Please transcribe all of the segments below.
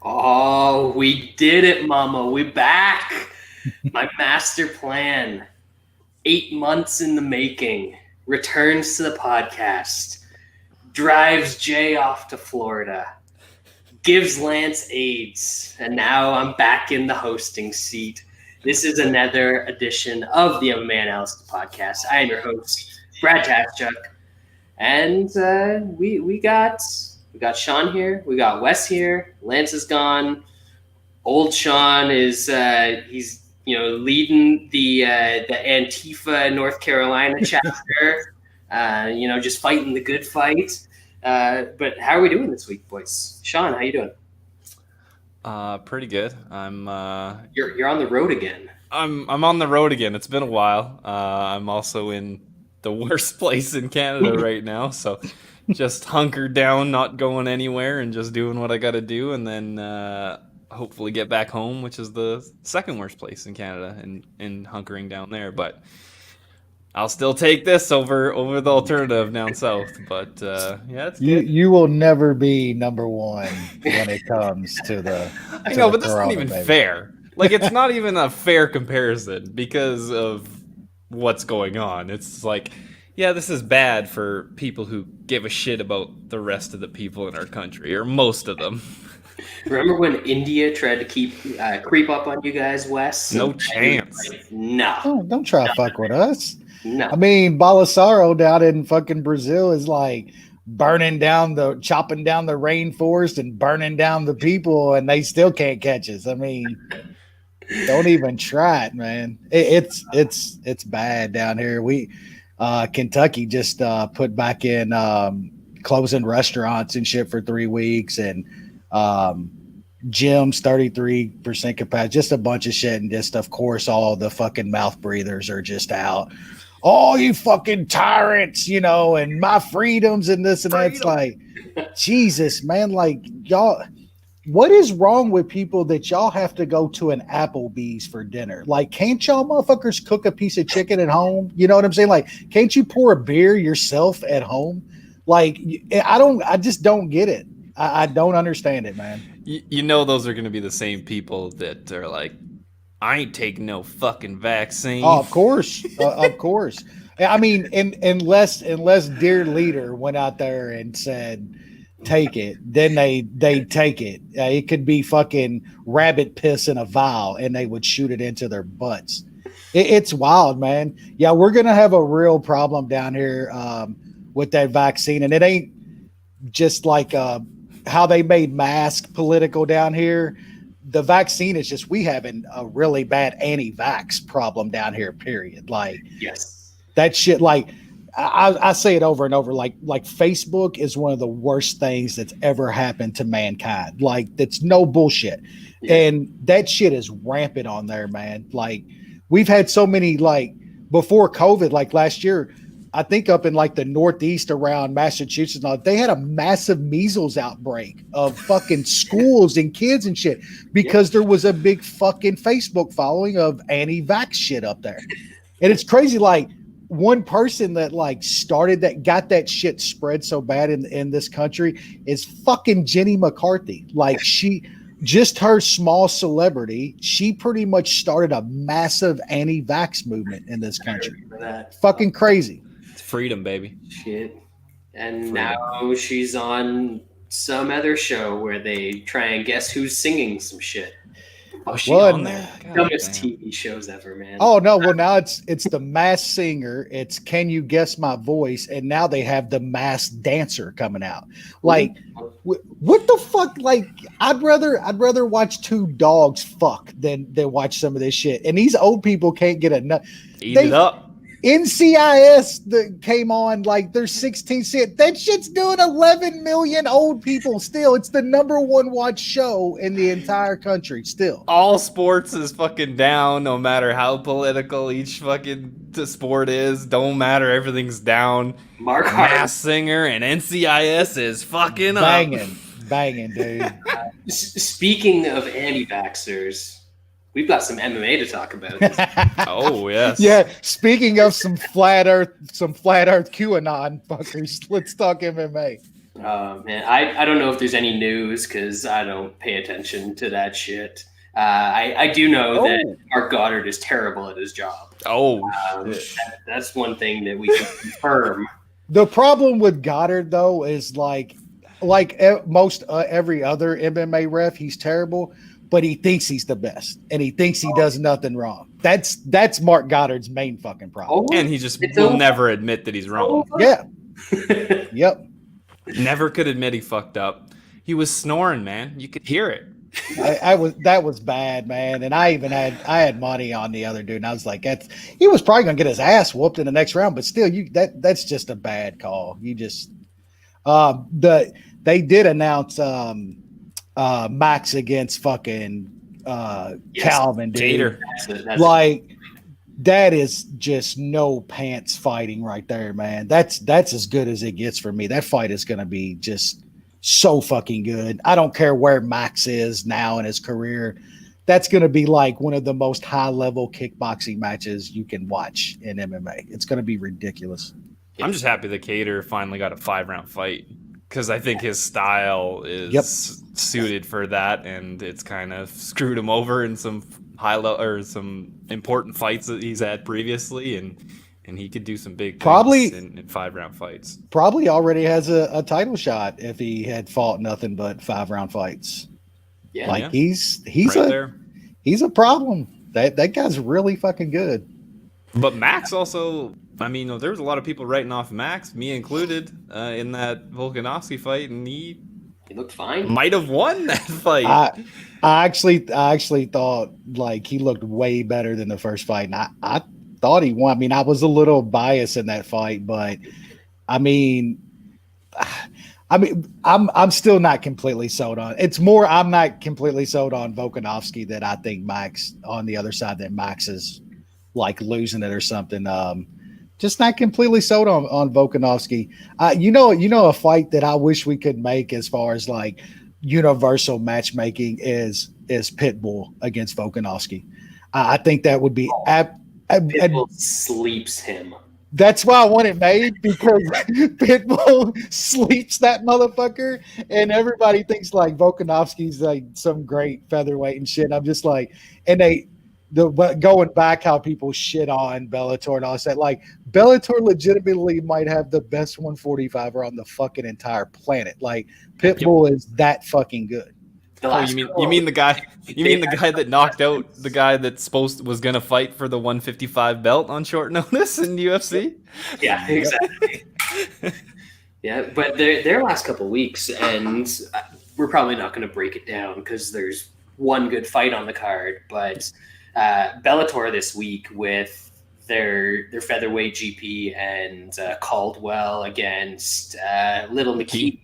Oh, we did it, Mama. We back. My master plan, 8 months in the making, returns to the podcast, drives Jay off to Florida, gives Lance AIDS, and now I'm back in the hosting seat. This is another edition of the mma-analysis podcast. I am your host, Brad Taschuk, and we got Sean here, we got Wes here, Lance is gone. Old Sean is he's leading the Antifa North Carolina chapter, just fighting the good fight. But how are we doing this week, boys? Sean, how you doing? Pretty good. You're on the road again. I'm on the road again. It's been a while. I'm also in the worst place in Canada right now, so just hunkered down, not going anywhere, and just doing what I got to do, and then hopefully get back home, which is the second worst place in Canada, and hunkering down there. But I'll still take this over the alternative down south. But yeah, it's good. You will never be number one when it comes to the. I know, but this isn't even fair. Like, it's not even a fair comparison because of what's going on. It's like, yeah, this is bad for people who give a shit about the rest of the people in our country, or most of them. Remember when India tried to creep up on you guys, Wes? No chance. No. Oh, don't try to fuck with us. No. I mean, Bolsonaro down in fucking Brazil is like chopping down the rainforest and burning down the people, and they still can't catch us. I mean, don't even try it, man. It's bad down here. Kentucky just put back in closing restaurants and shit for 3 weeks, and gyms 33% capacity, just a bunch of shit, and just of course all the fucking mouth breathers are just out. Oh, you fucking tyrants, and my freedoms and this and that. It's like, Jesus, man, like, y'all, what is wrong with people that y'all have to go to an Applebee's for dinner? Like, can't y'all motherfuckers cook a piece of chicken at home? You know what I'm saying? Like, can't you pour a beer yourself at home? Like, I just don't get it. I don't understand it, man. Those are going to be the same people that are like, I ain't taking no fucking vaccine. Oh, of course. Of course. I mean, unless dear leader went out there and said, take it, then they take it. It could be fucking rabbit piss in a vial, and they would shoot it into their butts. It's wild, man. Yeah, we're going to have a real problem down here with that vaccine. And it ain't just like how they made mask political down here. The vaccine is just, we having a really bad anti-vax problem down here, period. Like, yes, that shit, like, I say it over and over, like Facebook is one of the worst things that's ever happened to mankind. Like, that's no bullshit. Yeah. And that shit is rampant on there, man. Like, we've had so many, like, before COVID, like last year, I think up in like the Northeast around Massachusetts, they had a massive measles outbreak of fucking schools and kids and shit because there was a big fucking Facebook following of anti-vax shit up there. And it's crazy. Like, one person that like started that, got that shit spread so bad in this country is fucking Jenny McCarthy. Like, her small celebrity, she pretty much started a massive anti-vax movement in this country. Fucking crazy. Freedom, baby. Shit. And now she's on some other show where they try and guess who's singing some shit. Oh, she's on there? Dumbest TV shows ever, man. Oh, no. Well, now it's The Masked Singer. It's Can You Guess My Voice? And now they have The Masked Dancer coming out. Like, what the fuck? Like, I'd rather watch two dogs fuck than watch some of this shit. And these old people can't get enough. Eat it up. NCIS that came on, like, there's 16 shit. That shit's doing 11 million old people still. It's the number one watch show in the entire country still. All sports is fucking down, no matter how political each fucking sport is. Don't matter, everything's down. Masked Singer and NCIS is fucking banging, dude. Speaking of anti-vaxxers, we've got some MMA to talk about. Oh, yes. Yeah, speaking of some flat earth QAnon fuckers, let's talk MMA. Man, I don't know if there's any news because I don't pay attention to that shit. I do know that Mark Goddard is terrible at his job. Oh, That's one thing that we can confirm. The problem with Goddard though is like most every other MMA ref, he's terrible, but he thinks he's the best and he thinks he does nothing wrong. That's Mark Goddard's main fucking problem. and he just will never admit that he's wrong. Yeah. Yep. Never could admit he fucked up. He was snoring, man. You could hear it. That was bad, man. And I had money on the other dude, and I was like, he was probably gonna get his ass whooped in the next round, but still, that's just a bad call. You just they did announce Max against fucking Calvin, dude. Gator. Like that is just no pants fighting right there, man. That's as good as it gets for me. That fight is gonna be just so fucking good. I don't care where Max is now in his career. That's going to be like one of the most high-level kickboxing matches you can watch in MMA. It's going to be ridiculous. I'm just happy that Cater finally got a 5-round fight because I think his style is suited for that, and it's kind of screwed him over in some high-level or some important fights that he's had previously, and he could do some big things in 5-round fights. Probably already has a title shot if he had fought nothing but 5-round fights. Yeah, like he's right he's a problem. That guy's really fucking good. But Max also, I mean, there was a lot of people writing off Max, me included, in that Volkanovski fight, and he looked fine. Might have won that fight. I actually thought like he looked way better than the first fight, and I thought he won. I mean, I was a little biased in that fight, but I mean, I'm still not completely sold on. It's more I'm not completely sold on Volkanovski that I think Max on the other side that Max is like losing it or something. Just not completely sold on Volkanovski. You know, a fight that I wish we could make as far as like universal matchmaking is Pitbull against Volkanovski. I think that would be Pitbull sleeps him. That's why I want it made, because Pitbull sleeps that motherfucker, and everybody thinks like Volkanovski's like some great featherweight and shit. I'm just like, and going back how people shit on Bellator and all that, like Bellator legitimately might have the best 145er on the fucking entire planet. Like Pitbull is that fucking good. You mean the guy that knocked out the guy that was gonna fight for the 155 belt on short notice in UFC? Yeah, exactly. Yeah, but their last couple of weeks, and we're probably not going to break it down because there's one good fight on the card. But Bellator this week with their featherweight GP and Caldwell against Little McKee.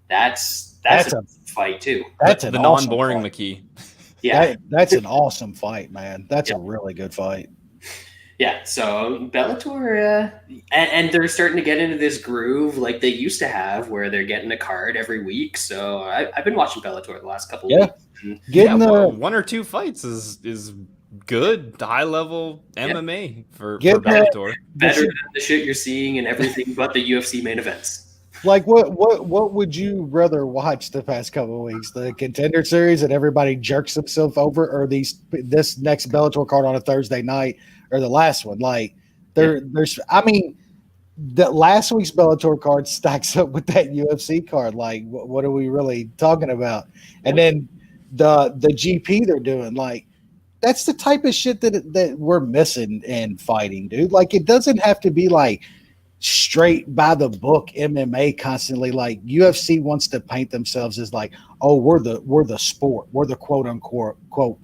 That's a fight too. That's the non-boring McKee. Yeah, that's an awesome fight, man. That's a really good fight. Yeah, so Bellator, and they're starting to get into this groove like they used to have, where they're getting a card every week. So I've been watching Bellator the last couple of weeks. Getting one or two fights is good, high level MMA for Bellator. Better than the shit you're seeing in everything but the UFC main events. Like what would you rather watch the past couple of weeks? The Contender Series and everybody jerks themselves over, or this next Bellator card on a Thursday night, or the last one? Like there's I mean, the last week's Bellator card stacks up with that UFC card. Like what are we really talking about? And then the GP they're doing, like that's the type of shit that we're missing in fighting, dude. Like it doesn't have to be like straight by the book MMA constantly. Like UFC wants to paint themselves as like, oh, we're the sport, we're the quote unquote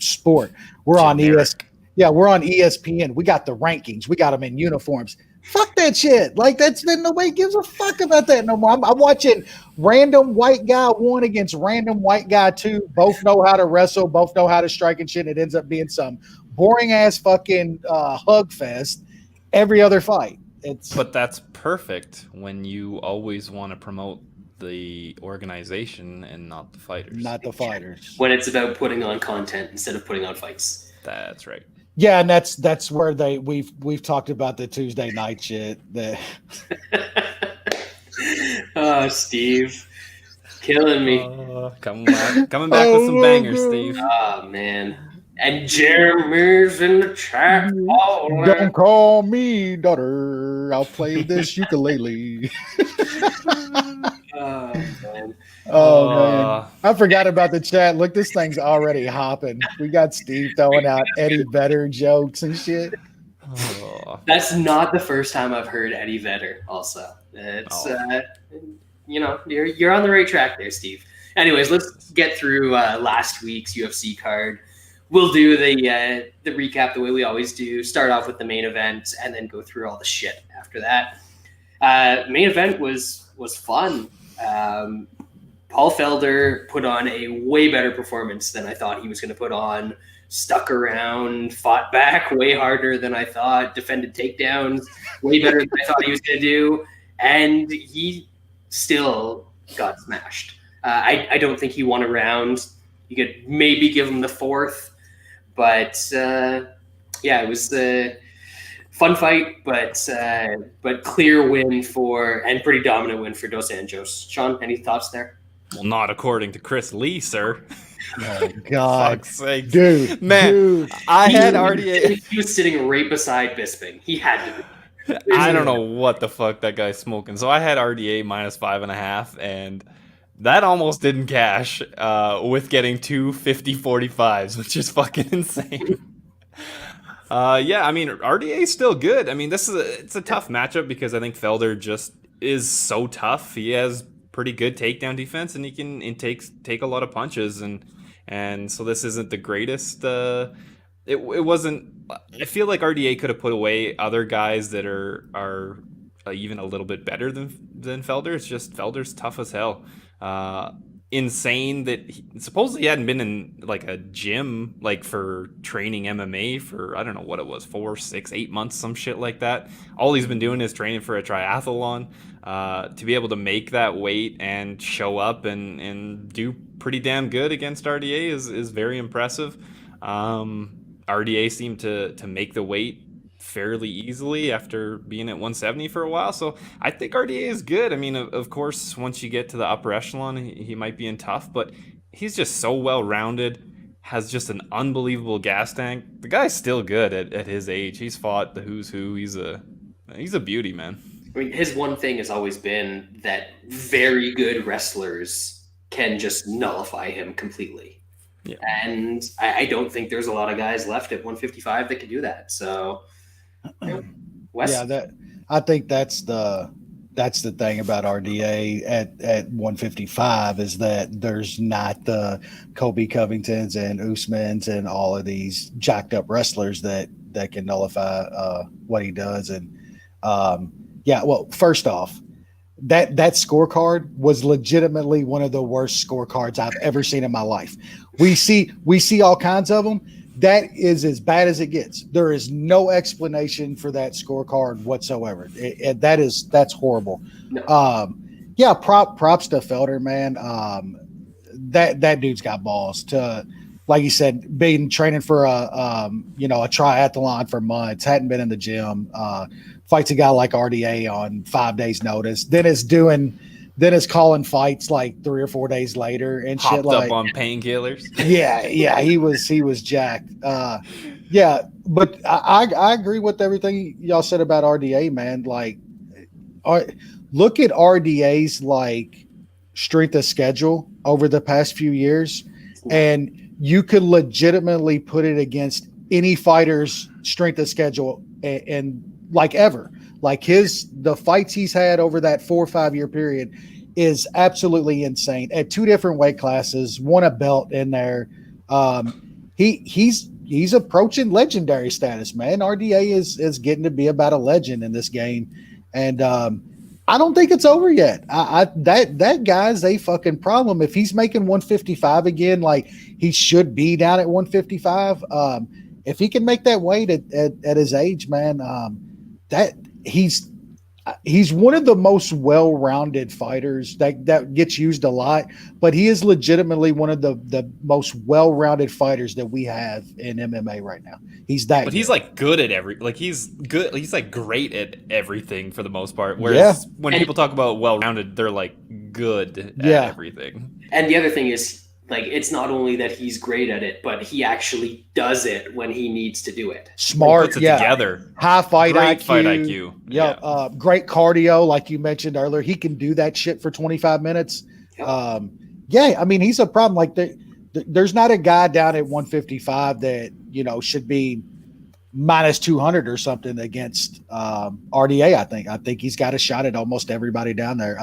sport. We're generic. We're on ESPN. We got the rankings. We got them in uniforms. Fuck that shit. Like that's been nobody gives a fuck about that no more. I'm watching random white guy 1 against random white guy 2. Both know how to wrestle. Both know how to strike and shit. It ends up being some boring ass fucking hug fest every other fight. But that's perfect when you always want to promote the organization and not the fighters. Not the fighters. When it's about putting on content instead of putting on fights. That's right. Yeah, and that's where we've talked about the Tuesday night shit. Oh, Steve. Killing me. Coming back with some bangers, God. Steve. Oh, man. And Jeremy's in the chat. Don't call me daughter. I'll play this ukulele. Oh, man. Oh, man. I forgot about the chat. Look, this thing's already hopping. We got Steve throwing out Eddie Vedder jokes and shit. That's not the first time I've heard Eddie Vedder also. It's, you're on the right track there, Steve. Anyways, let's get through last week's UFC card. We'll do the recap the way we always do. Start off with the main event and then go through all the shit after that. Main event was fun. Paul Felder put on a way better performance than I thought he was going to put on. Stuck around, fought back way harder than I thought, defended takedowns way better than I thought he was going to do, and he still got smashed. I don't think he won a round. You could maybe give him the fourth, but it was a fun fight, but clear win and pretty dominant win for Dos Anjos. Sean, any thoughts there? Well, not according to Chris Lee, sir. Oh, God. Fuck's sake. Dude. I had RDA. He was sitting right beside Bisping. He had to be. I don't know what the fuck that guy's smoking. So I had RDA minus 5.5, and that almost didn't cash with getting two 50-45s, which is fucking insane. RDA is still good. I mean, it's a tough matchup because I think Felder just is so tough. He has pretty good takedown defense, and he can take a lot of punches, and so this isn't the greatest. It wasn't. I feel like RDA could have put away other guys that are even a little bit better than Felder. It's just Felder's tough as hell. Insane that supposedly he hadn't been in like a gym like for training MMA for I don't know what it was 4, 6, 8 months, some shit like that. All he's been doing is training for a triathlon. To be able to make that weight and show up and do pretty damn good against RDA is very impressive. RDA seemed to make the weight fairly easily after being at 170 for a while, so I think RDA is good. I mean, of course, once you get to the upper echelon, he might be in tough, but he's just so well-rounded, has just an unbelievable gas tank. The guy's still good at his age. He's fought the who's who. He's a beauty, man. I mean, his one thing has always been that very good wrestlers can just nullify him completely. Yeah. And I don't think there's a lot of guys left at 155 that can do that. So, I think that's the thing about RDA at 155 is that there's not the Kobe Covingtons and Usmans and all of these jacked up wrestlers that can nullify what he does. And first off, that scorecard was legitimately one of the worst scorecards I've ever seen in my life. We see all kinds of them. That is as bad as it gets. There is no explanation for that scorecard whatsoever. That's horrible. No. Props to Felder, man. That dude's got balls to, like you said, been training for a triathlon for months, hadn't been in the gym, fights a guy like RDA on 5 days notice, then is calling fights like 3 or 4 days later and hopped shit like up on painkillers. Yeah, he was jacked. But I agree with everything y'all said about RDA, man. Like, look at RDA's like strength of schedule over the past few years, and you could legitimately put it against any fighter's strength of schedule and like ever. Like the fights he's had over that 4 or 5 year period is absolutely insane at 2 different weight classes, won a belt in there. He's approaching legendary status, man. RDA is getting to be about a legend in this game. And I don't think it's over yet. That guy's a fucking problem. If he's making 155 again, like he should be down at 155. If he can make that weight at his age, man, that he's one of the most well-rounded fighters that gets used a lot, but he is legitimately one of the most well-rounded fighters that we have in MMA right now. He's good. He's like good at he's good. He's like great at everything for the most part. Whereas when people talk about well-rounded, they're like good at everything. And the other thing is, like, it's not only that he's great at it, but he actually does it when he needs to do it. Smart, puts it together. High fight Great IQ. fight IQ. Yeah. Great cardio, like you mentioned earlier. He can do that shit for 25 minutes. Yep. I mean, he's a problem. Like, there's not a guy down at 155 that, you know, should be minus 200 or something against RDA. I think he's got a shot at almost everybody down there.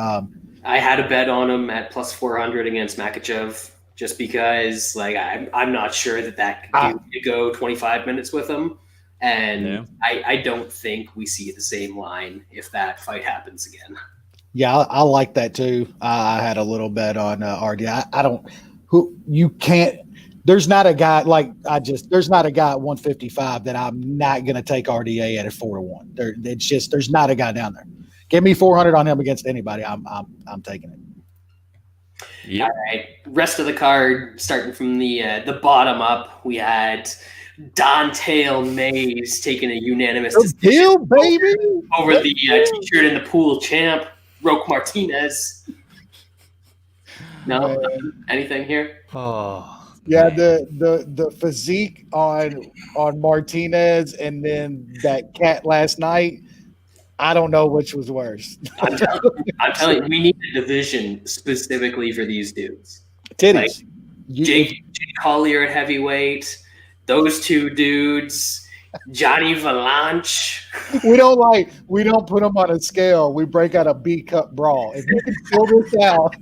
I had a bet on him at plus 400 against Makhachev, just because, like, I'm not sure that could go 25 minutes with him. And I don't think we see the same line if that fight happens again. Yeah, I like that too. I had a little bet on RDA. There's not a guy there's not a guy at 155 that I'm not going to take RDA at a 4-1. There's not a guy down there. Give me 400 on him against anybody. I'm taking it. Yep. All right. Rest of the card, starting from the bottom up, we had Dante Mays taking a unanimous decision baby over the t-shirt in the pool champ, Roque Martinez. No, anything here? Oh, yeah, the physique on Martinez and then that cat last night. I don't know which was worse. I'm telling you, we need a division specifically for these dudes. Titties. Like, Jake Collier at heavyweight, those two dudes, Johnny Valanche. We don't put them on a scale. We break out a B cup brawl. If you can fill this out,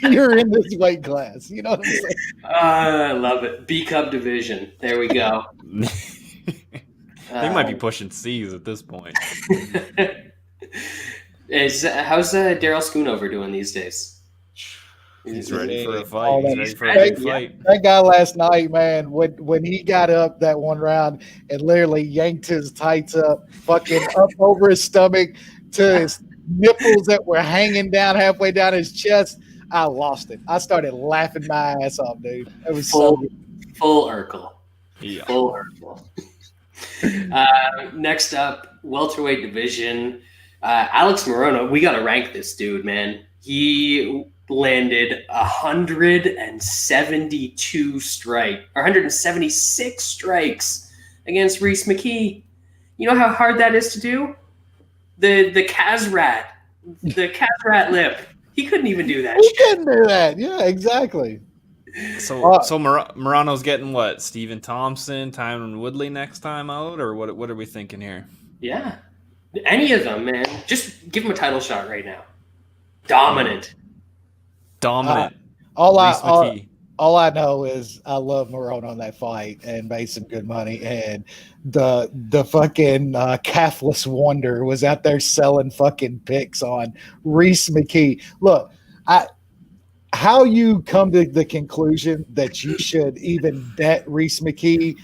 you're in this weight class. You know what I'm saying? I love it. B cup division. There we go. They might be pushing C's at this point. How's Daryl Schoonover doing these days? He's ready for a fight. He's ready for a big fight. That guy last night, man, when he got up that one round and literally yanked his tights up, fucking up over his stomach to his nipples that were hanging down halfway down his chest, I lost it. I started laughing my ass off, dude. It was full Urkel. Yeah. Full Urkel. Next up, welterweight division. Alex Moreno, we got to rank this dude, man. He landed 176 strikes against Reese McKee. You know how hard that is to do? The Kazrat lip. He couldn't even do that. He couldn't do that. Yeah, exactly. So Morano's getting what? Stephen Thompson, Tyron Woodley next time out, or what are we thinking here? Yeah, any of them, man. Just give him a title shot right now. Dominant. All I know is I love Moreno on that fight and made some good money. And the fucking calfless wonder was out there selling fucking picks on Reese McKee. Look, how you come to the conclusion that you should even bet Reese McKee,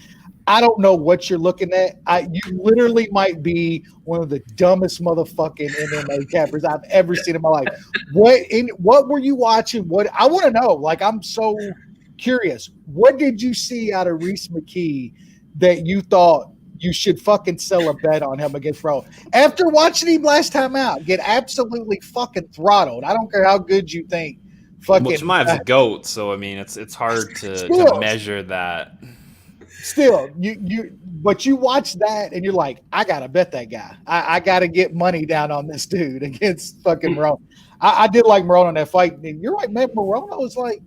I don't know what you're looking at. You literally might be one of the dumbest motherfucking MMA cappers I've ever seen in my life. What were you watching? What I want to know. Like, I'm so curious. What did you see out of Reese McKee that you thought you should fucking sell a bet on him against Rowe? After watching him last time out, get absolutely fucking throttled. I don't care how good you think. Fucking. Well, Chimaev's a goat, so I mean, it's hard to measure that. Still, but you watch that and you're like, I gotta bet that guy. I gotta get money down on this dude against fucking Moreno. I did like Moreno in that fight. And you're right, man. Moreno was like,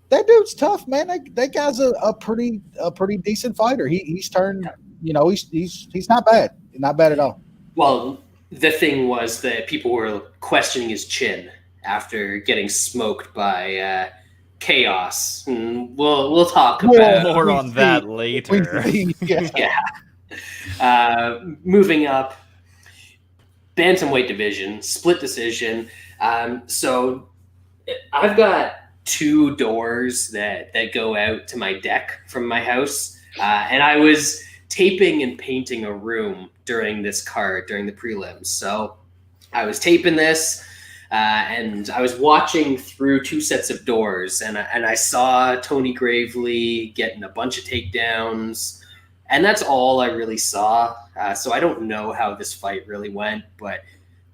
that dude's tough, man. That guy's a pretty decent fighter. He's turned, he's not bad. Not bad at all. Well, the thing was that people were questioning his chin after getting smoked by Chaos. And we'll talk about more on that later. Yeah. Moving up, bantamweight division, split decision. So I've got two doors that go out to my deck from my house, and I was taping and painting a room during this card during the prelims. So I was taping this. And I was watching through two sets of doors, and I saw Tony Gravely getting a bunch of takedowns, and that's all I really saw. So I don't know how this fight really went, but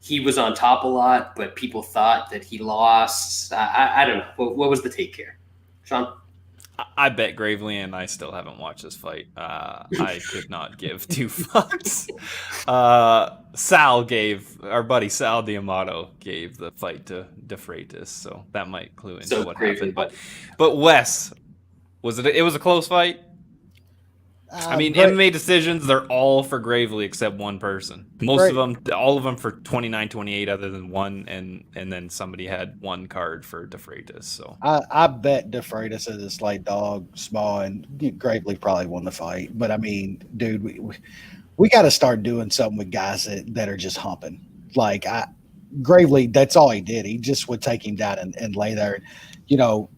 he was on top a lot, but people thought that he lost. I don't know. What was the take here, Sean? I bet Gravely, and I still haven't watched this fight. I could not give two fucks. Our buddy Sal D'Amato gave the fight to De Freitas, so that might clue into what happened. But Wes, it was a close fight? I mean, MMA decisions, they're all for Gravely except one person. All of them for 29-28 other than one, and then somebody had one card for De Freitas. So I bet De Freitas is a slight dog, small, and Gravely probably won the fight. But I mean, dude, we got to start doing something with guys that are just humping. Like Gravely, that's all he did. He just would take him down and lay there. You know,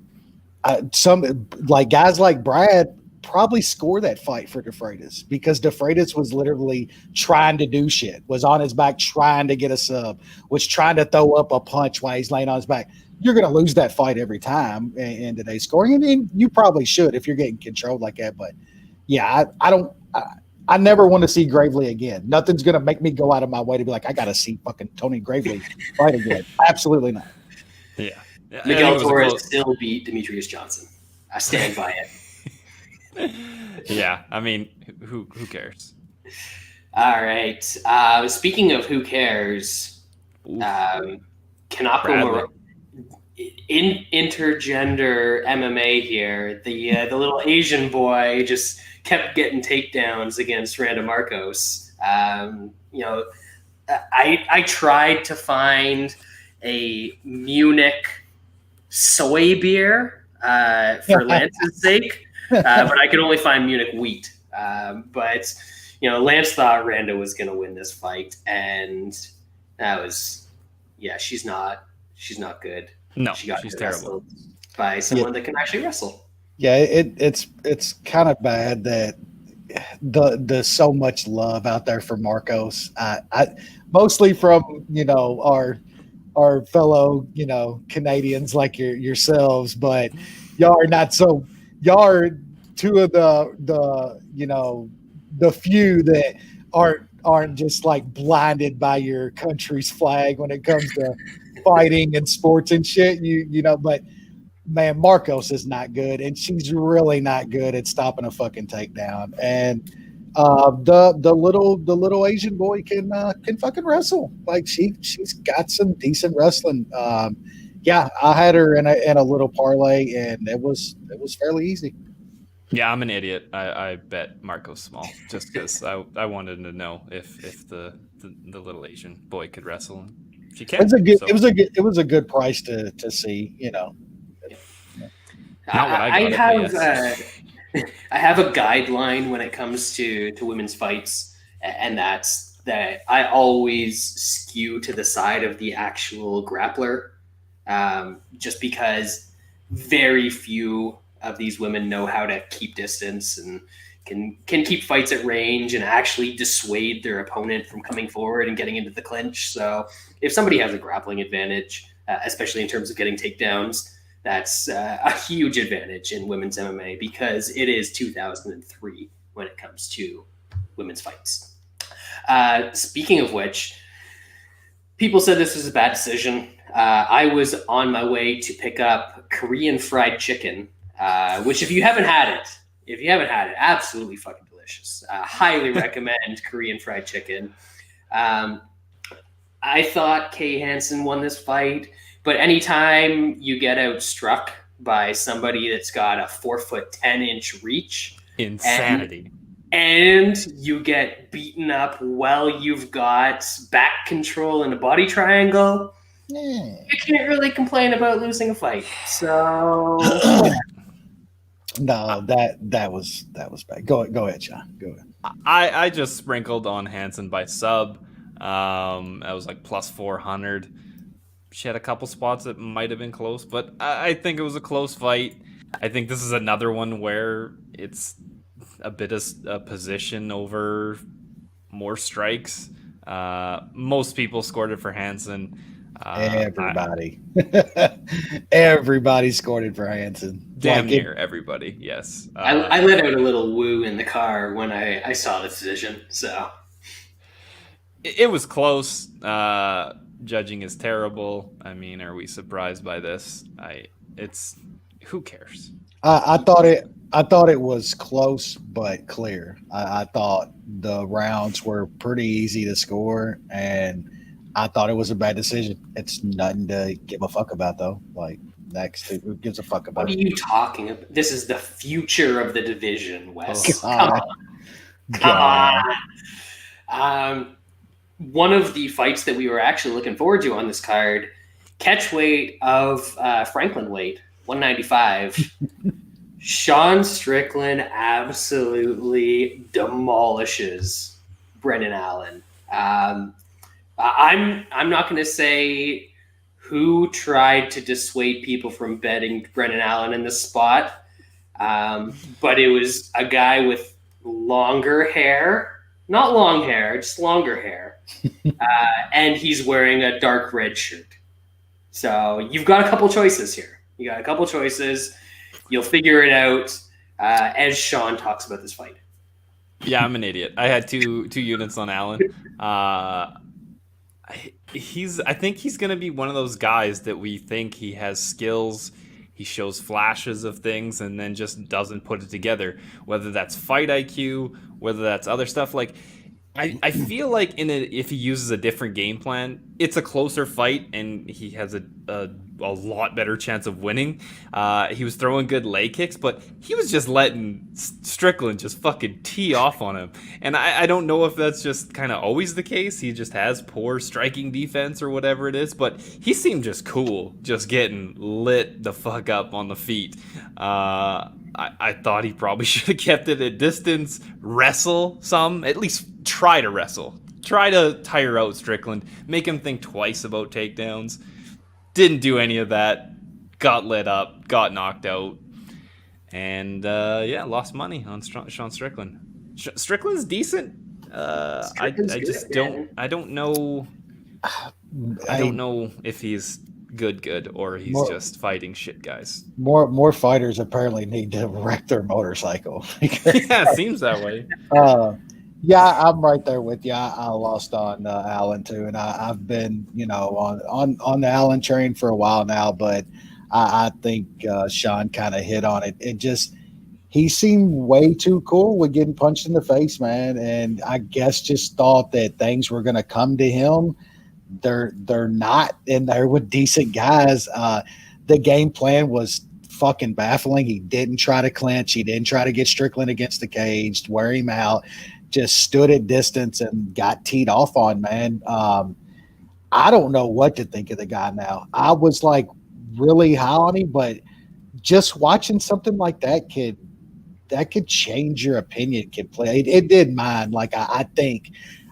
some like guys like Brad probably score that fight for De Freitas because De Freitas was literally trying to do shit, was on his back trying to get a sub, was trying to throw up a punch while he's laying on his back. You're going to lose that fight every time in today's scoring, and you probably should if you're getting controlled like that. But yeah, I never want to see Gravely again. Nothing's going to make me go out of my way to be like, I got to see fucking Tony Gravely fight again. Absolutely not. Yeah. Miguel Torres still beat Demetrius Johnson. I stand by it. Yeah, I mean, who cares? All right. Speaking of who cares, Kanako in intergender MMA here. The little Asian boy just kept getting takedowns against Randa Marcos. You know, I tried to find a Munich soy beer for Lance's sake. But I could only find Munich wheat. But you know, Lance thought Randa was going to win this fight, and that was, she's not good. No, she's terrible by someone that can actually wrestle. Yeah, it's kind of bad that there's so much love out there for Marcos. I mostly from our fellow Canadians like yourselves, but y'all are not so. Y'all are two of the few that aren't just like blinded by your country's flag when it comes to fighting and sports and shit. But man, Marcos is not good, and she's really not good at stopping a fucking takedown. And the little Asian boy can fucking wrestle. Like she's got some decent wrestling. Yeah, I had her in a little parlay, and it was fairly easy. Yeah, I'm an idiot. I bet Marcos small just because I wanted to know if the little Asian boy could wrestle. She can. It was a good price to see. I have a guideline when it comes to women's fights, and that's that I always skew to the side of the actual grappler. Just because very few of these women know how to keep distance and can keep fights at range and actually dissuade their opponent from coming forward and getting into the clinch. So if somebody has a grappling advantage, especially in terms of getting takedowns, that's a huge advantage in women's MMA because it is 2003 when it comes to women's fights. Speaking of which, people said this was a bad decision. I was on my way to pick up Korean fried chicken, which if you haven't had it, absolutely fucking delicious. Highly recommend Korean fried chicken. I thought Kay Hansen won this fight, but anytime you get outstruck by somebody that's got a 4'10" reach, insanity. And you get beaten up while you've got back control and a body triangle, you can't really complain about losing a fight. So no, that was bad. Go ahead, Sean. Go ahead. I just sprinkled on Hansen by sub. I was like plus 400. She had a couple spots that might have been close, but I think it was a close fight. I think this is another one where it's a bit of a position over more strikes. Most people scored it for Hansen. Everybody scored it for Hansen. Damn near everybody, yes. I let out a little woo in the car when I saw the decision. So it was close. Judging is terrible. I mean, are we surprised by this? Who cares? I thought it was close but clear. I thought the rounds were pretty easy to score, and I thought it was a bad decision. It's nothing to give a fuck about, though. Like, next, who gives a fuck about What it? are you talking about? This is the future of the division, Wes. God. Come on. One of the fights that we were actually looking forward to on this card, catch weight of Franklin weight, 195. Sean Strickland absolutely demolishes Brendan Allen. I'm not going to say who tried to dissuade people from betting Brendan Allen in this spot, but it was a guy with longer hair, not long hair, just longer hair, and he's wearing a dark red shirt. So you've got a couple choices here. You got a couple choices. You'll figure it out as Sean talks about this fight. Yeah, I'm an idiot. I had two units on Allen. I think he's going to be one of those guys that we think he has skills. He shows flashes of things and then just doesn't put it together. Whether that's fight IQ, whether that's other stuff. Like, I feel like if he uses a different game plan, it's a closer fight and he has a lot better chance of winning. He was throwing good leg kicks, but he was just letting Strickland just fucking tee off on him. And I don't know if that's just kind of always the case. He just has poor striking defense or whatever it is, but he seemed just cool, just getting lit the fuck up on the feet. I thought he probably should have kept it at distance, wrestle some, at least try to wrestle. Try to tire out Strickland, make him think twice about takedowns. Didn't do any of that. Got lit up, got knocked out. And, lost money on Sean Strickland. Strickland's decent. I don't know. I don't know if he's good or he's just fighting shit guys. More fighters apparently need to wreck their motorcycle. Yeah, it seems that way. Yeah, I'm right there with you. I lost on Allen too, and I've been on the Allen train for a while now, but I think Sean kind of hit on it. It just, he seemed way too cool with getting punched in the face, man, and I guess just thought that things were going to come to him. They're not, and they're with decent guys. The game plan was fucking baffling. He didn't try to clinch. He didn't try to get Strickland against the cage, wear him out. Just stood at distance and got teed off on, man. I don't know what to think of the guy now. I was like really high on him, but just watching something like that could change your opinion completely. It did mine. Like I think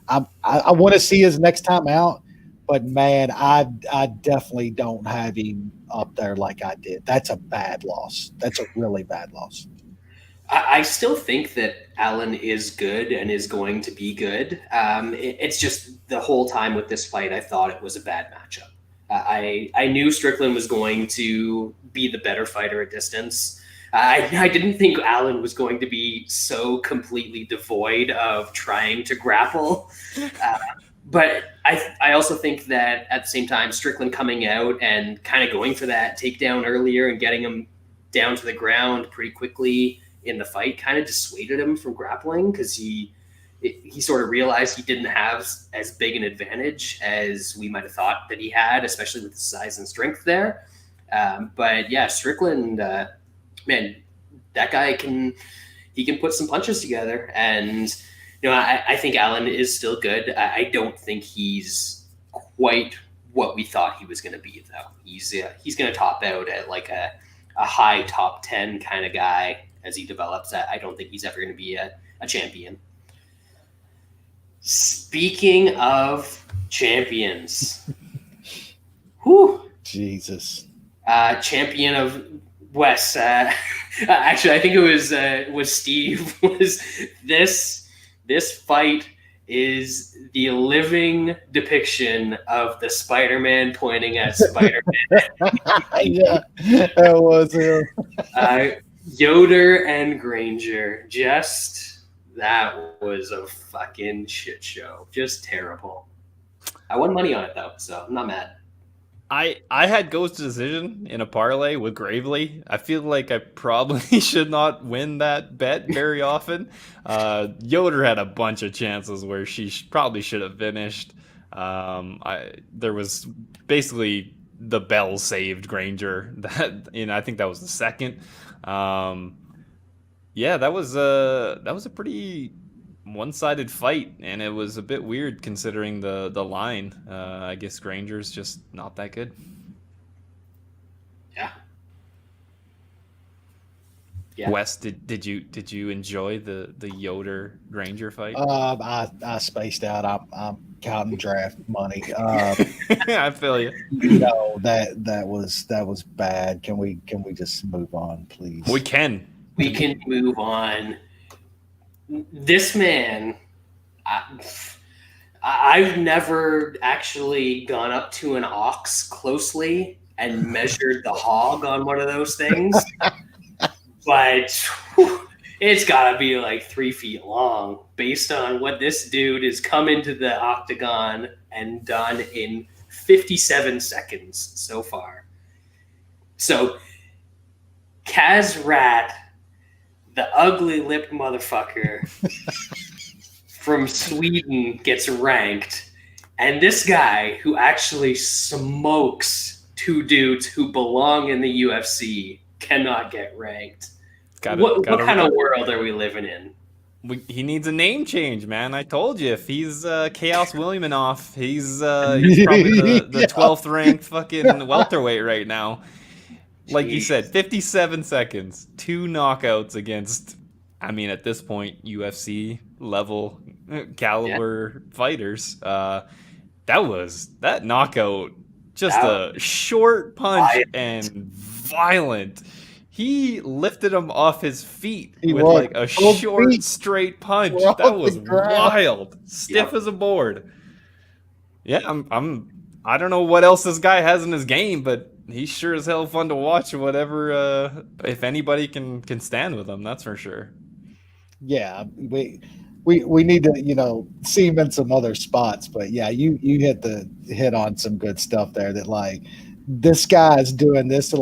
I want to see his next time out, but man, I definitely don't have him up there like I did. That's a bad loss. That's a really bad loss. I still think that Allen is good and is going to be good. It's just the whole time with this fight, I thought it was a bad matchup. I knew Strickland was going to be the better fighter at distance. I didn't think Allen was going to be so completely devoid of trying to grapple. But I also think that at the same time, Strickland coming out and kind of going for that takedown earlier and getting him down to the ground pretty quickly in the fight kind of dissuaded him from grappling, because he sort of realized he didn't have as big an advantage as we might have thought that he had, especially with the size and strength there. But yeah, Strickland, man, that guy can put some punches together. And, I think Allen is still good. I don't think he's quite what we thought he was going to be, though. He's going to top out at like a high top 10 kind of guy as he develops. I don't think he's ever going to be a champion. Speaking of champions, whew, Jesus, champion of Wes. Actually, I think it was Steve. Was this fight is the living depiction of the Spider-Man pointing at Spider-Man. Yeah, that was him. Yoder and Granger, just That was a fucking shit show. Just terrible. I won money on it though, so I'm not mad. I had goes to decision in a parlay with Gravely. I feel like I probably should not win that bet very often. Yoder had a bunch of chances where she probably should have finished. There was basically the bell saved Granger. I think that was the second. Yeah, that was a pretty one-sided fight, and it was a bit weird considering the line. I guess Granger's just not that good. Yeah. Wes, did you enjoy the Yoder Granger fight? I spaced out. I'm counting draft money. I feel you. That was bad. Can we just move on, please? We can move on. This man, I've never actually gone up to an ox closely and measured the hog on one of those things, but it's got to be like 3 feet long based on what this dude has come into the octagon and done in 57 seconds so far. So, Kaz Rat, the ugly-lipped motherfucker from Sweden, gets ranked, and this guy who actually smokes 2 dudes who belong in the UFC cannot get ranked. What kind of world are we living in? He needs a name change, man. I told you, if he's Chaos Williaminoff, he's probably the 12th ranked fucking welterweight right now. Like you said, 57 seconds, 2 knockouts against, at this point, UFC level caliber fighters. That knockout, just a short punch and violent. He lifted him off his feet with a short, straight punch. That was wild, stiff as a board. Yeah, I don't know what else this guy has in his game, but he's sure as hell fun to watch. Whatever, if anybody can stand with him, that's for sure. Yeah, we need to see him in some other spots. But yeah, you hit on some good stuff there. That this guy is doing this to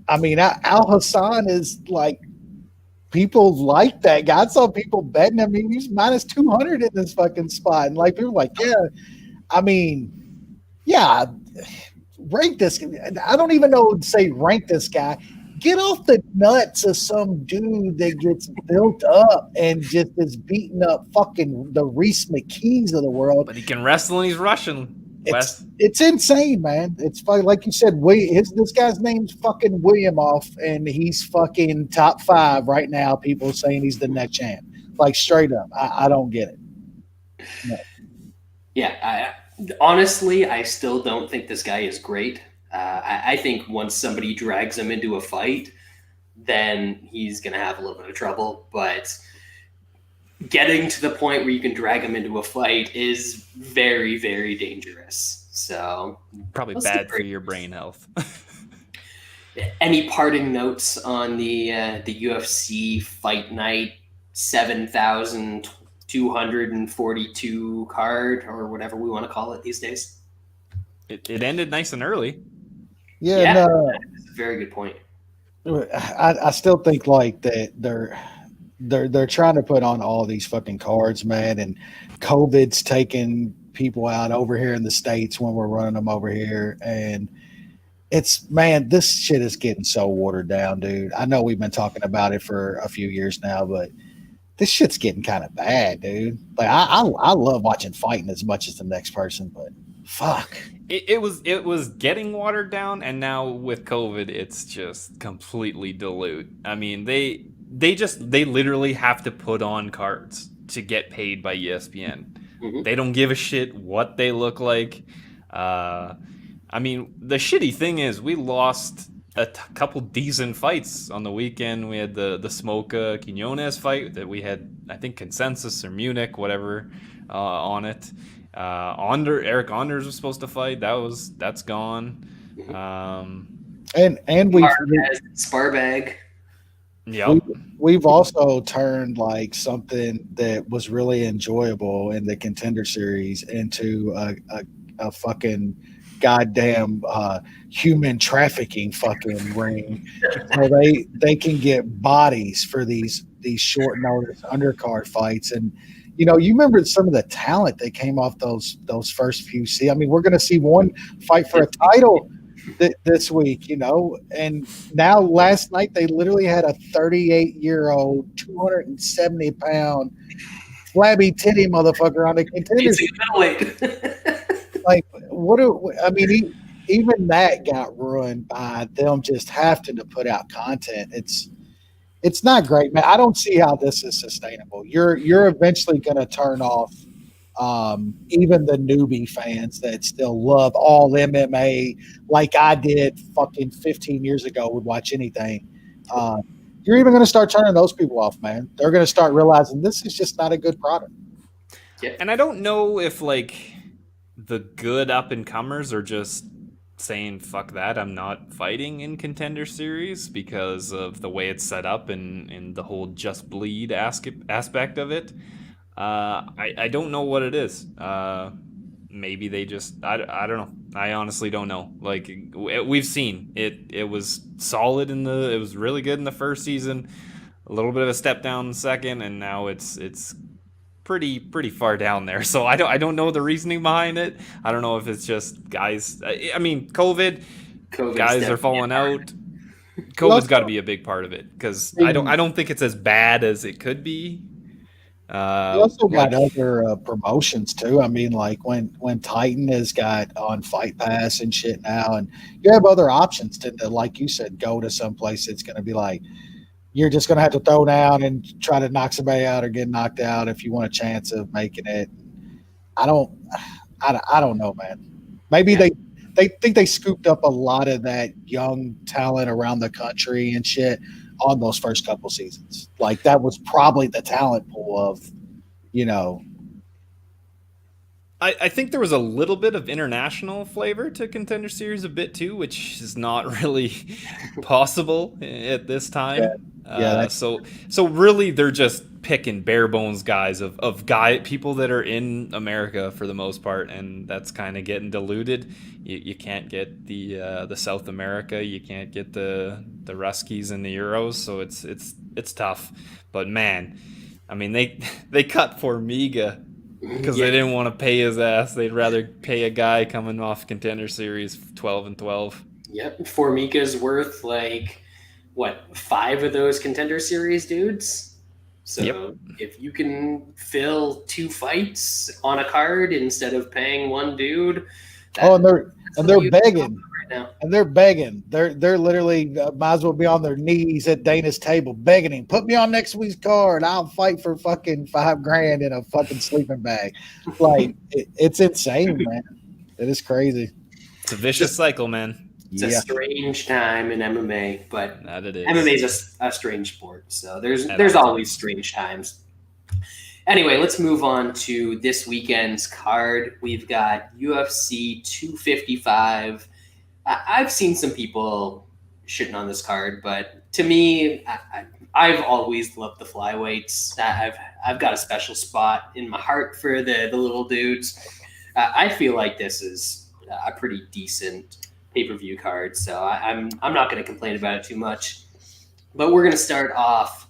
Al Hassan is people like that guy. I saw people betting him. He's minus 200 in this fucking spot, and people were like, yeah. Rank this. I don't even know what to say. Rank this guy. Get off the nuts of some dude that gets built up and just is beating up fucking the Reese McKees of the world. But he can wrestle and he's Russian. It's insane, man. It's funny, like you said. This guy's name's fucking Williamoff, and he's fucking top 5 right now. People saying he's the next champ. Straight up, I don't get it. No. Yeah, honestly, I still don't think this guy is great. I think once somebody drags him into a fight, then he's going to have a little bit of trouble. But getting to the point where you can drag him into a fight is very, very dangerous. So probably bad for your brain health. Any parting notes on the UFC Fight Night 7,242 card, or whatever we want to call it these days? It ended nice and early. Yeah, no, that's a very good point. I still think that they're trying to put on all these fucking cards, man, and COVID's taking people out over here in the States when we're running them over here, and this shit is getting so watered down, dude. I know we've been talking about it for a few years now, but this shit's getting kind of bad, dude. I love watching fighting as much as the next person, but fuck. It was getting watered down, and now with COVID, it's just completely dilute. They literally have to put on cards to get paid by ESPN. Mm-hmm. They don't give a shit what they look like. The shitty thing is we lost a couple decent fights on the weekend. We had the Smoka Quinones fight that we had, I think, consensus or Munich, whatever, on it. Eric Anders was supposed to fight. That's gone. And we Sparbag. Yep. We've also turned like something that was really enjoyable in the Contender Series into a fucking goddamn human trafficking fucking ring. So they can get bodies for these short notice undercard fights. And you know, you remember some of the talent that came off those first few. I mean, we're going to see one fight for a title this week, you know, and now last night they literally had a 38-year-old, 270-pound flabby titty motherfucker on the Contender. Like, I mean, even that got ruined by them just having to put out content. It's not great, man. I don't see how this is sustainable. You're eventually going to turn off even the newbie fans that still love all MMA like I did fucking 15 years ago would watch anything. You're even going to start turning those people off, man. They're going to start realizing this is just not a good product. Yeah. And I don't know if like the good up and comers are just saying fuck that, I'm not fighting in Contender Series because of the way it's set up and the whole just bleed aspect of it. I don't know what it is. Maybe they just I don't know. I honestly don't know. Like we've seen it. It was solid it was really good in the first season. A little bit of a step down in the second, and now it's pretty far down there. So I don't know the reasoning behind it. I don't know if it's just guys. I mean, COVID guys are falling out. COVID's got to be a big part of it because I don't think it's as bad as it could be. You also got other promotions too. I mean, like when Titan has got on Fight Pass and shit now, and you have other options to like you said, go to some place that's going to be like you're just going to have to throw down and try to knock somebody out or get knocked out if you want a chance of making it. I don't know, man. Maybe they think they scooped up a lot of that young talent around the country and shit on those first couple seasons. Like that was probably the talent pool of, you know. I think there was a little bit of international flavor to Contender Series a bit too, which is not really possible at this time. So really they're just picking bare bones guys of people that are in America for the most part, and that's kind of getting diluted. You can't get the South America, you can't get the Ruskies and the Euros, so it's tough. But man, I mean they cut Formiga because they didn't want to pay his ass. They'd rather pay a guy coming off Contender Series 12-12. Yep, Formiga's worth like what 5 of those Contender Series dudes. So if you can fill 2 fights on a card instead of paying one dude, they're begging. Right now. And they're begging. They're literally might as well be on their knees at Dana's table begging him, put me on next week's card. I'll fight for fucking $5,000 in a fucking sleeping bag. Like it's insane, man. It is crazy. It's a vicious cycle, man. It's a strange time in MMA, but that it is. MMA is a strange sport, so there's always strange times. Anyway, let's move on to this weekend's card. We've got UFC 255. I've seen some people shitting on this card, but to me, I've always loved the flyweights. I've got a special spot in my heart for the little dudes. I feel like this is a pretty decent pay-per-view card, so I'm not going to complain about it too much. But we're going to start off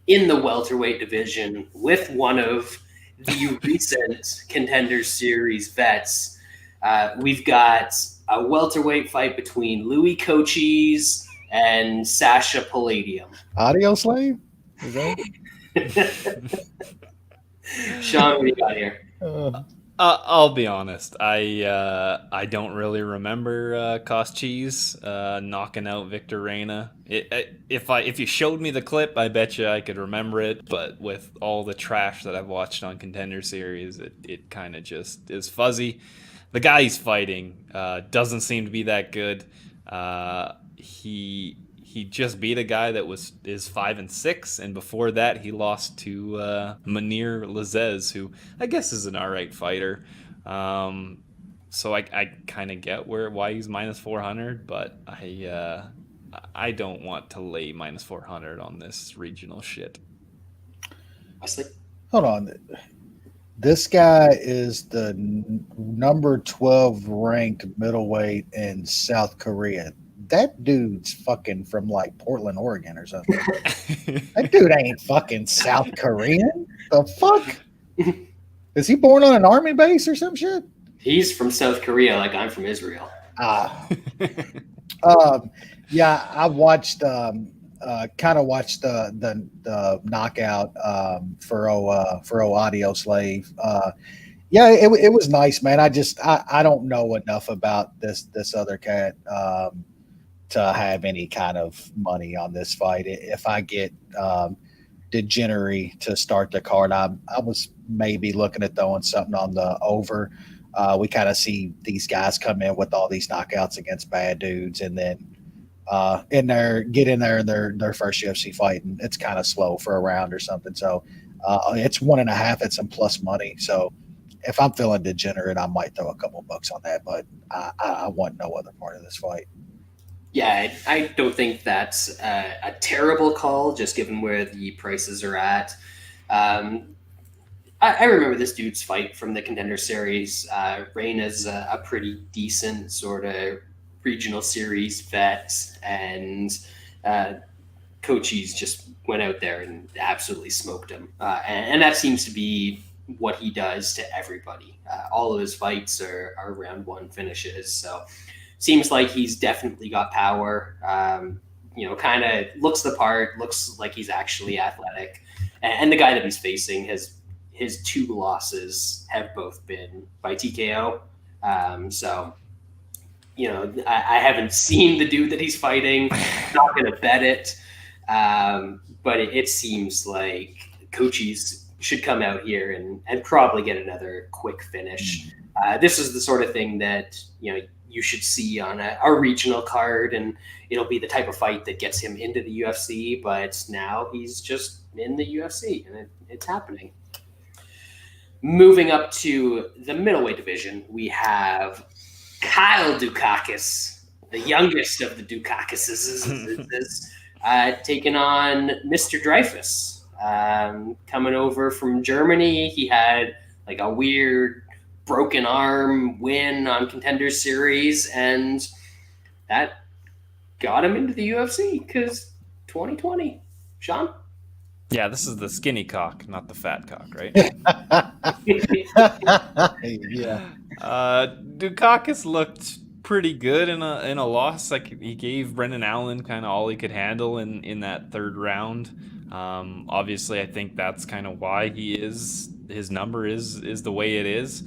in the welterweight division with one of the recent Contender Series vets. We've got a welterweight fight between Louis Cochise and Sasha Palladium. Audio slave? Is that Sean, what do you got here? I'll be honest. I don't really remember Cosce knocking out Victor Reina. If you showed me the clip, I bet you I could remember it. But with all the trash that I've watched on Contender Series, it kind of just is fuzzy. The guy he's fighting doesn't seem to be that good. He just beat a guy that is 5-6, and before that he lost to Munir Lazez, who I guess is an alright fighter. So I kind of get why he's -400, but I don't want to lay minus 400 on this regional shit. Wesley? Hold on. This guy is the number 12 ranked middleweight in South Korea. That dude's fucking from like Portland, Oregon or something. That dude ain't fucking South Korean. The fuck? Is he born on an army base or some shit? He's from South Korea, like I'm from Israel. Yeah, I watched kind of watched the knockout for Audio Slave. Yeah, it was nice, man. I don't know enough about this other cat to have any kind of money on this fight. If I get Degenery to start the card, I was maybe looking at throwing something on the over. We kind of see these guys come in with all these knockouts against bad dudes, and then get in there in their first UFC fight, and it's kind of slow for a round or something. So it's 1.5 at some plus money. So if I'm feeling degenerate, I might throw a couple bucks on that, but I want no other part of this fight. Yeah, I don't think that's a terrible call, just given where the prices are at. I remember this dude's fight from the Contender Series. Rain is a pretty decent sort of regional series vet, and Cochise just went out there and absolutely smoked him. And that seems to be what he does to everybody. All of his fights are round one finishes, so seems like he's definitely got power. Kind of looks the part, looks like he's actually athletic. And the guy that he's facing, his 2 losses have both been by TKO. So, I haven't seen the dude that he's fighting. Not going to bet it. But it seems like Cochise should come out here and probably get another quick finish. This is the sort of thing that, you should see on a regional card, and it'll be the type of fight that gets him into the UFC, but now he's just in the UFC, and it's happening. Moving up to the middleweight division, we have Kyle Daukaus, the youngest of the Daukases, taking on Mr. Dreyfus, coming over from Germany. He had like a weird broken arm win on Contender Series, and that got him into the UFC because 2020. Sean? Yeah, this is the skinny cock, not the fat cock, right? Yeah. Daukaus looked pretty good in a loss. Like, he gave Brendan Allen kind of all he could handle in that third round. Obviously, I think that's kind of why his number is the way it is.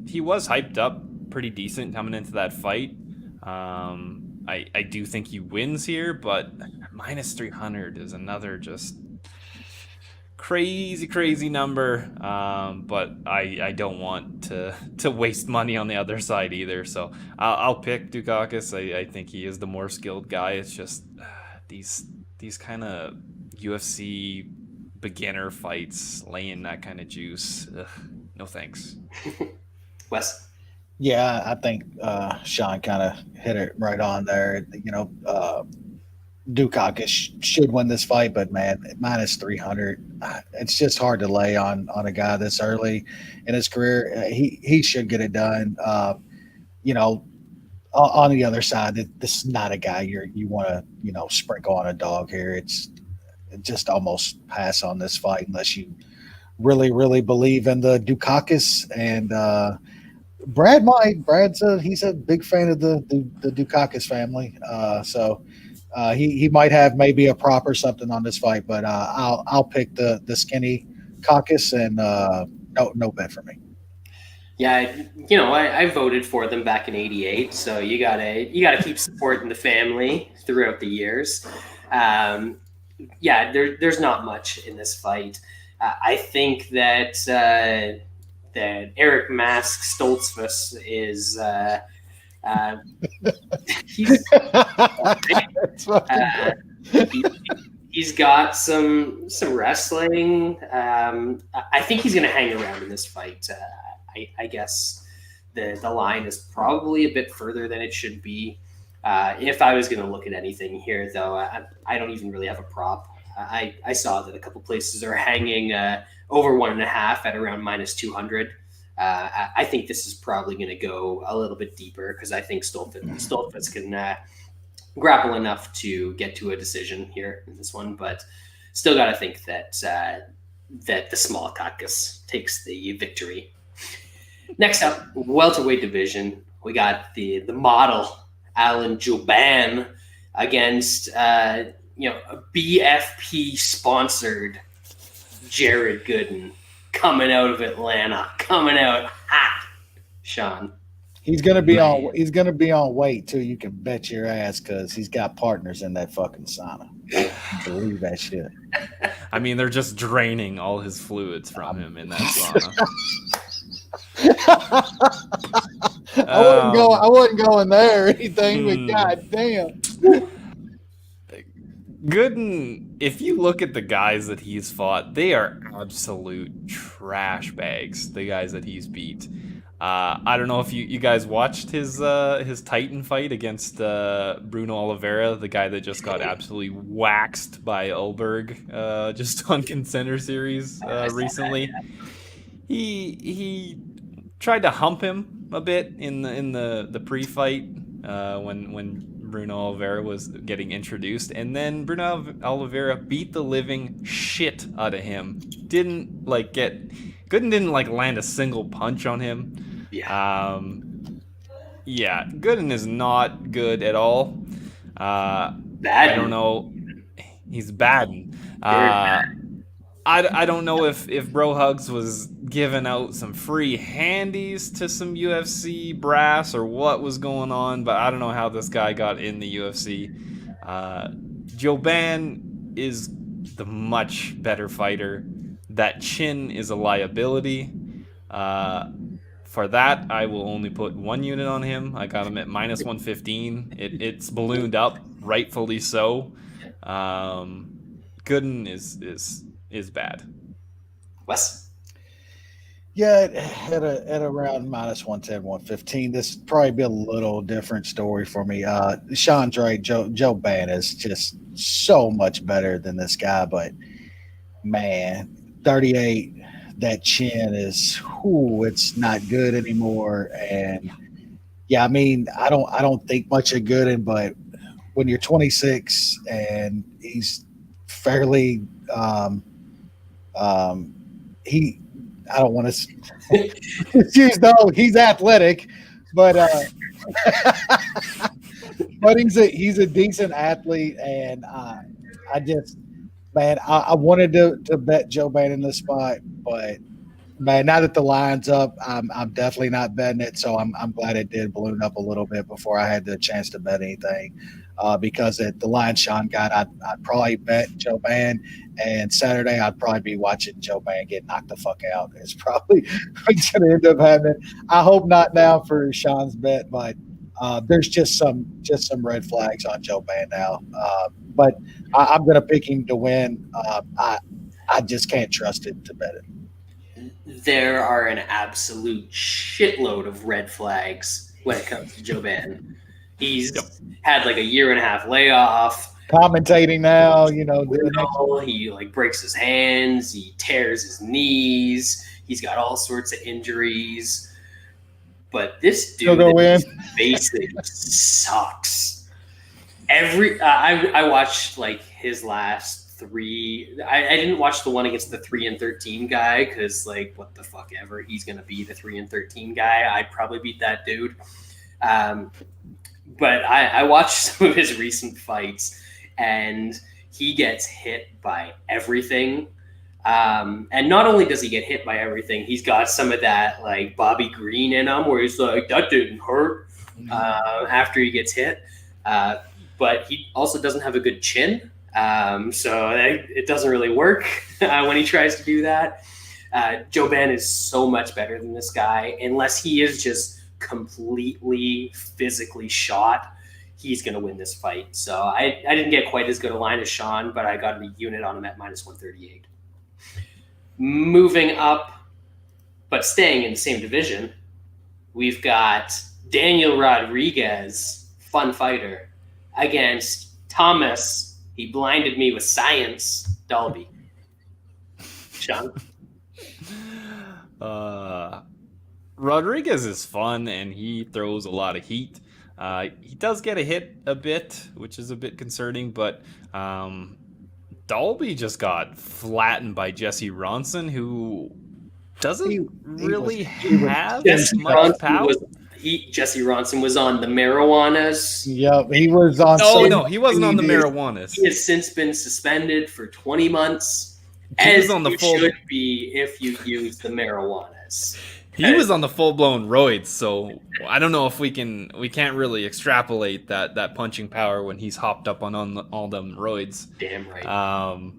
He was hyped up pretty decent coming into that fight. I do think he wins here, but minus 300 is another just crazy number. But I don't want to waste money on the other side either. So I'll pick Daukaus. I think he is the more skilled guy. It's just these kind of UFC beginner fights, laying that kind of juice. Ugh, no thanks. Wes? Yeah, I think Sean kind of hit it right on there. Daukaus should win this fight, but man, minus 300, it's just hard to lay on a guy this early in his career. He should get it done. On the other side, this is not a guy you want to sprinkle on a dog here. It's just almost pass on this fight unless you really believe in the Daukaus. And Brad might. He's a big fan of the Daukaus family. So he might have maybe a prop or something on this fight, but I'll pick the skinny caucus, and no bet for me. Yeah, I voted for them back in '88, so you gotta keep supporting the family throughout the years. There's not much in this fight. I think that Eric Mask Stoltzfus is he's got some wrestling. I think he's going to hang around in this fight. I guess the line is probably a bit further than it should be. If I was going to look at anything here, though, I don't even really have a prop. I saw that a couple places are hanging over 1.5 at around -200. I think this is probably going to go a little bit deeper because I think Stoltzfus can grapple enough to get to a decision here in this one, but still got to think that the small Caucus takes the victory. Next up, welterweight division. We got the model Alan Jouban against a BFP sponsored Jared Gooden coming out of Atlanta, coming out hot. Sean, he's gonna be on weight too. You can bet your ass because he's got partners in that fucking sauna. Believe that shit. I mean, they're just draining all his fluids from him in that sauna. I wasn't going there or anything, but goddamn. Gooden, if you look at the guys that he's fought, they are absolute trash bags, the guys that he's beat. I don't know if you guys watched his Titan fight against Bruno Oliveira, the guy that just got absolutely waxed by Ulberg just on Contender Series recently. He tried to hump him a bit in the pre-fight when Bruno Oliveira was getting introduced, and then Bruno Oliveira beat the living shit out of him. Gooden didn't land a single punch on him. Yeah. Gooden is not good at all. Bad. I don't know. He's bad. I don't know if Bro Hugs was giving out some free handies to some UFC brass or what was going on, but I don't know how this guy got in the UFC. Jouban is the much better fighter. That chin is a liability. For that, I will only put 1 unit on him. I got him at -115. It's ballooned up, rightfully so. Gooden is bad. Wes? Yeah, at around -110, 115. This would probably be a little different story for me. Sean's right. Jouban is just so much better than this guy, but man, 38. That chin is, it's not good anymore. And yeah, I mean, I don't think much of Gooden, but when you're 26 and he's fairly, I don't want to excuse though, he's athletic, but but he's a decent athlete, and I wanted to bet Jouban in this spot, but man, now that the line's up, I'm definitely not betting it. So I'm glad it did balloon up a little bit before I had the chance to bet anything. Because at the line Sean got, I'd probably bet Jouban, and Saturday I'd probably be watching Jouban get knocked the fuck out. It's probably going to end up happening. I hope not now for Sean's bet, but there's just some red flags on Jouban now. But I'm going to pick him to win. I just can't trust it to bet it. There are an absolute shitload of red flags when it comes to Jouban. He's had like a 1.5-year layoff. Commentating now, he breaks his hands, he tears his knees, he's got all sorts of injuries. But this dude basically sucks. I watched his last 3. I didn't watch the one against the 3-13 guy because what the fuck ever, he's gonna be the 3-13 guy. I'd probably beat that dude. But I watched some of his recent fights, and he gets hit by everything. And not only does he get hit by everything, he's got some of that Bobby Green in him, where he's like, that didn't hurt after he gets hit. But he also doesn't have a good chin, so it doesn't really work when he tries to do that. Jouban is so much better than this guy, unless he is just completely physically shot. He's going to win this fight. So I didn't get quite as good a line as Sean, but I got a unit on him at -138. Moving up, but staying in the same division, we've got Daniel Rodriguez fun fighter, against Thomas, he blinded me with science, Dalby. Sean? Rodriguez is fun, and he throws a lot of heat. He does get a hit a bit, which is a bit concerning, but Dalby just got flattened by Jesse Ronson, who doesn't really have much power. Jesse Ronson was on the marijuanas. Yep, he was on. No, he wasn't on the marijuanas. He has since been suspended for 20 months, he as was on the you should be if you use the marijuanas. He was on the full-blown roids, so I don't know if we can't really extrapolate that punching power when he's hopped up on all them roids. Damn right.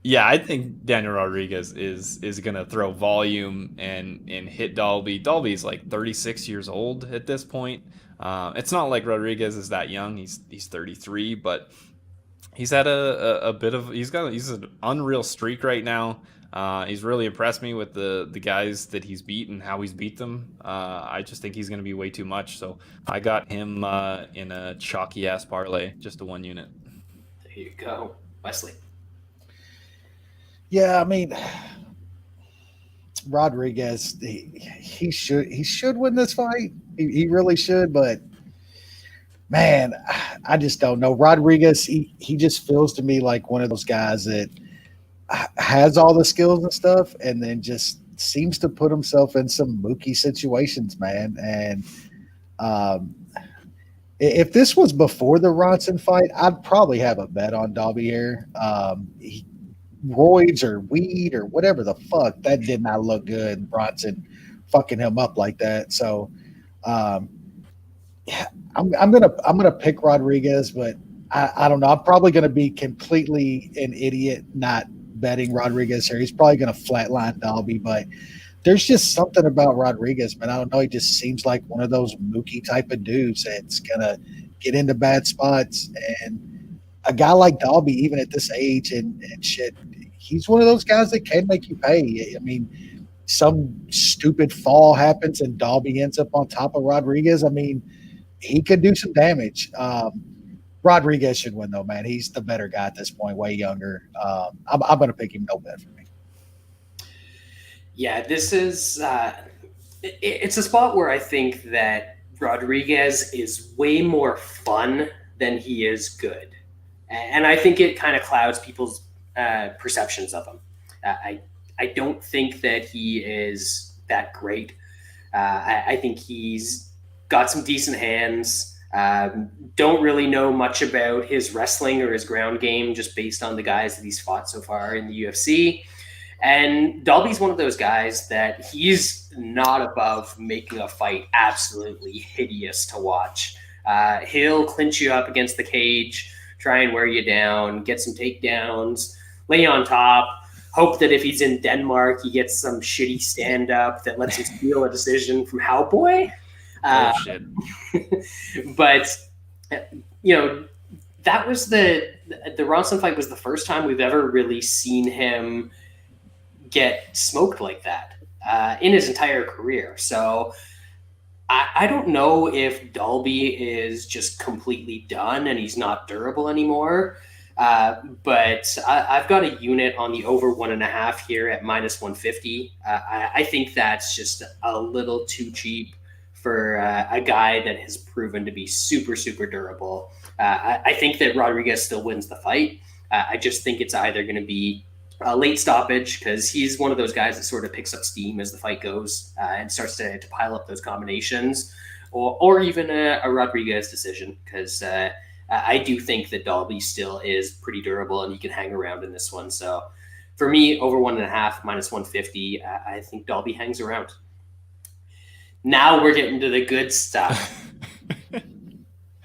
Yeah, I think Daniel Rodriguez is gonna throw volume and hit Dalby. Dalby's like 36 years old at this point. It's not like Rodriguez is that young. He's 33, but he's had he's an unreal streak right now. He's really impressed me with the guys that he's beat and how he's beat them. I just think he's going to be way too much. So I got him in a chalky ass parlay, just a 1 unit. There you go, Wesley. Yeah, I mean, Rodriguez, he should win this fight. He really should, but man, I just don't know. Rodriguez, he just feels to me like one of those guys that has all the skills and stuff, and then just seems to put himself in some mookie situations, man. And if this was before the Ronson fight, I'd probably have a bet on Dalby here. Roids or weed or whatever the fuck, that did not look good. Ronson fucking him up like that. So yeah, I'm gonna pick Rodriguez, but I don't know. I'm probably gonna be completely an idiot not betting Rodriguez here. He's probably gonna flatline Dalby, but there's just something about Rodriguez, man. I don't know. He just seems like one of those mookie type of dudes that's gonna get into bad spots. And a guy like Dalby, even at this age and shit, he's one of those guys that can make you pay. I mean, some stupid fall happens and Dalby ends up on top of Rodriguez. I mean, he could do some damage. Rodriguez should win, though, man. He's the better guy at this point, way younger. I'm going to pick him, no bet for me. Yeah, this is it's a spot where I think that Rodriguez is way more fun than he is good. And I think it kind of clouds people's perceptions of him. I don't think that he is that great. I think he's got some decent hands. Don't really know much about his wrestling or his ground game just based on the guys that he's fought so far in the UFC. And Dalby's one of those guys that he's not above making a fight absolutely hideous to watch. He'll clinch you up against the cage, try and wear you down, get some takedowns, lay you on top, hope that if he's in Denmark, he gets some shitty stand-up that lets him steal a decision from Howboy. Shit. But, you know, that was the Ronson fight was the first time we've ever really seen him get smoked like that in his entire career. So I don't know if Dalby is just completely done and he's not durable anymore. But I've got a unit on the over 1.5 here at -150. I think that's just a little too cheap for a guy that has proven to be super, super durable. I think that Rodriguez still wins the fight. I just think it's either going to be a late stoppage because he's one of those guys that sort of picks up steam as the fight goes and starts to pile up those combinations, or even a Rodriguez decision because I do think that Dalby still is pretty durable and he can hang around in this one. So for me, over 1.5 -150, I think Dalby hangs around. Now we're getting to the good stuff.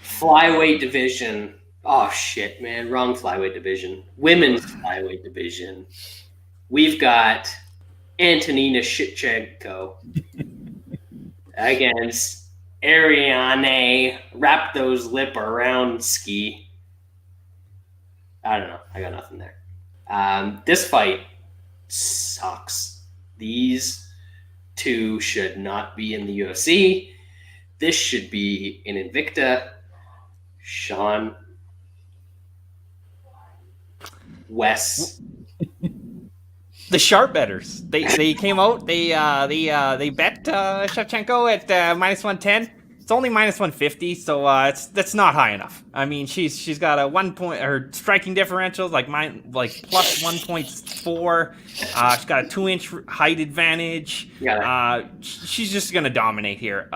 Flyweight division. Oh, shit, man. Wrong flyweight division. Women's flyweight division. We've got Antonina Shevchenko against Ariane Wrap Those Lip Around Ski. I don't know. I got nothing there. This fight sucks. These two should not be in the UFC. This should be in Invicta. Sean. Wes. The sharp betters. They came out. They bet Shevchenko at -110. It's only -150, so that's not high enough. I mean, she's got a 1 point. Her striking differentials like plus 1.4. She's got a 2-inch height advantage. She's just gonna dominate here.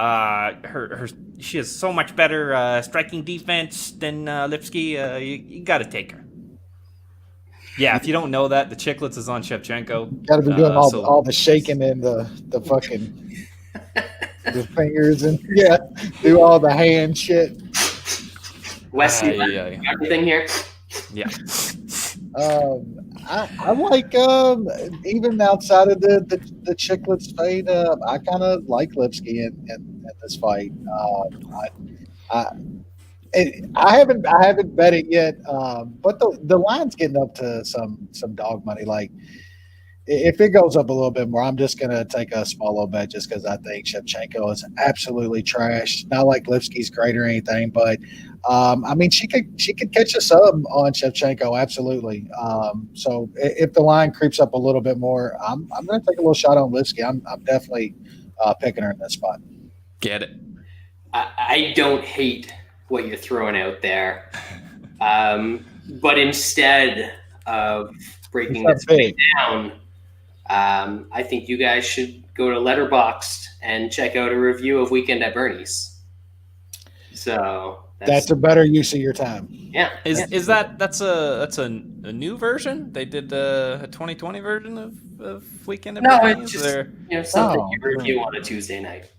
She has so much better striking defense than Lipski. You got to take her. Yeah, if you don't know that, the Chicklets is on Shevchenko. Got to be doing all the shaking and the fucking the fingers and do all the hand shit. Wes, everything here. Yeah. I like even outside of the Chicklets fade. I kind of like Lipski in this fight. I haven't bet it yet, but the line's getting up to some dog money. Like if it goes up a little bit more, I'm just gonna take a swallow bet just because I think Shevchenko is absolutely trash. Not like Lipski's great or anything, but I mean she could catch a sub on Shevchenko absolutely. So if the line creeps up a little bit more, I'm gonna take a little shot on Lipski. I'm definitely picking her in this spot. Get it? I don't hate what you're throwing out there, but instead of breaking this thing down, I think you guys should go to Letterboxd and check out a review of Weekend at Bernie's. So that's a better use of your time. Yeah. Is that's a new version? They did a 2020 version of Weekend at Bernie's? No, it's just something you review on a Tuesday night.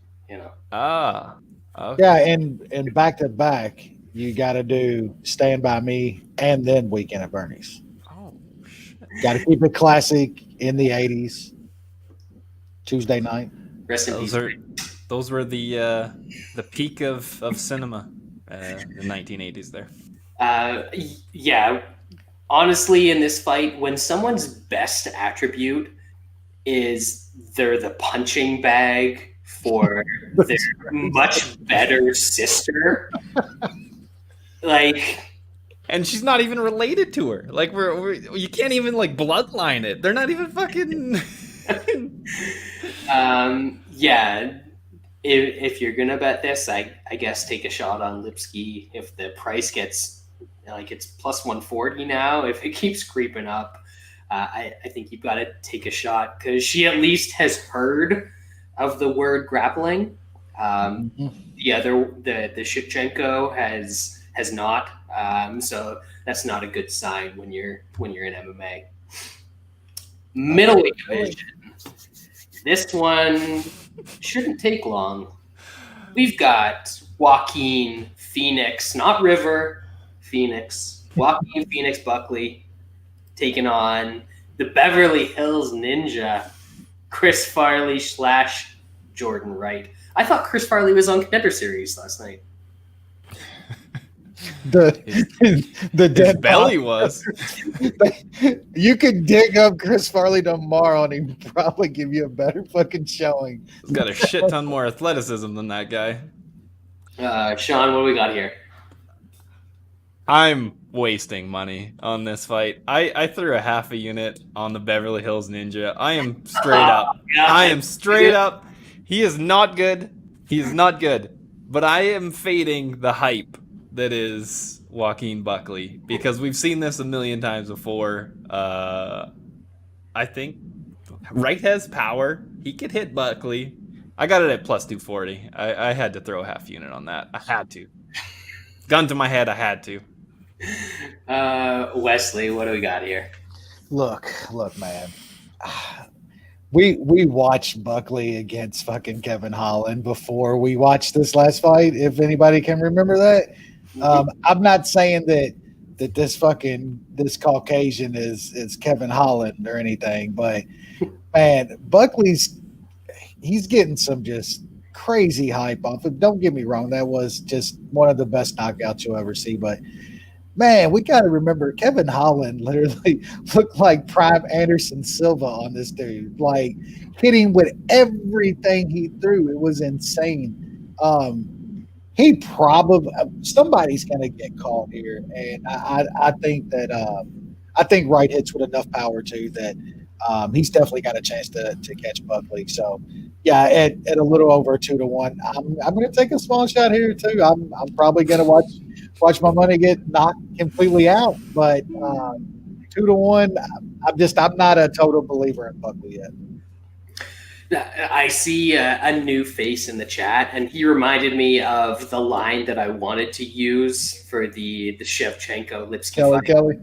Okay. Yeah, and back to back, you got to do Stand By Me and then Weekend at Bernie's. Oh, shit. Got to keep it classic in the 80s. Tuesday night. Rest in peace. Those were the peak of cinema in the 1980s there. Yeah. Honestly, in this fight, when someone's best attribute is they're the punching bag for their much better sister, and she's not even related to her. Like you can't even like bloodline it. They're not even fucking. Yeah. If you're gonna bet this, I guess take a shot on Lipski. If the price gets it's plus 140 now, if it keeps creeping up, I think you've got to take a shot because she at least has heard of the word grappling. The Shevchenko has not. So that's not a good sign when you're in MMA. Middleweight division. This one shouldn't take long. We've got Joaquin Phoenix, not River, Phoenix. Joaquin Phoenix Buckley taking on the Beverly Hills Ninja, Chris Farley / Jordan Wright. I thought Chris Farley was on Contender Series last night. The dead belly was. You could dig up Chris Farley tomorrow and he'd probably give you a better fucking showing. He's got a shit ton more athleticism than that guy. Sean, what do we got here? I'm wasting money on this fight. I threw a half a unit on the Beverly Hills Ninja. I am straight up. God. I am straight up. He is not good. He is not good. But I am fading the hype that is Joaquin Buckley because we've seen this a million times before. I think Wright has power. He could hit Buckley. I got it at plus 240. I had to throw a half unit on that. I had to. Gun to my head, I had to. Wesley, what do we got here? Look, man. We watched Buckley against fucking Kevin Holland before we watched this last fight, if anybody can remember that. I'm not saying that this Caucasian is Kevin Holland or anything, but man, Buckley's he's getting some just crazy hype off it. Don't get me wrong, that was just one of the best knockouts you'll ever see, but man, we got to remember Kevin Holland literally looked like prime Anderson Silva on this dude, like hitting with everything he threw. It was insane. he probably somebody's going to get caught here, and I think that I think Wright hits with enough power too that he's definitely got a chance to catch Buckley. So yeah, at a little over 2-1, I'm going to take a small shot here too. I'm probably going to watch my money get knocked completely out, but 2-1, I'm not a total believer in Buckley yet. I see a new face in the chat, and he reminded me of the line that I wanted to use for the Shevchenko Lipski fight. Kelly.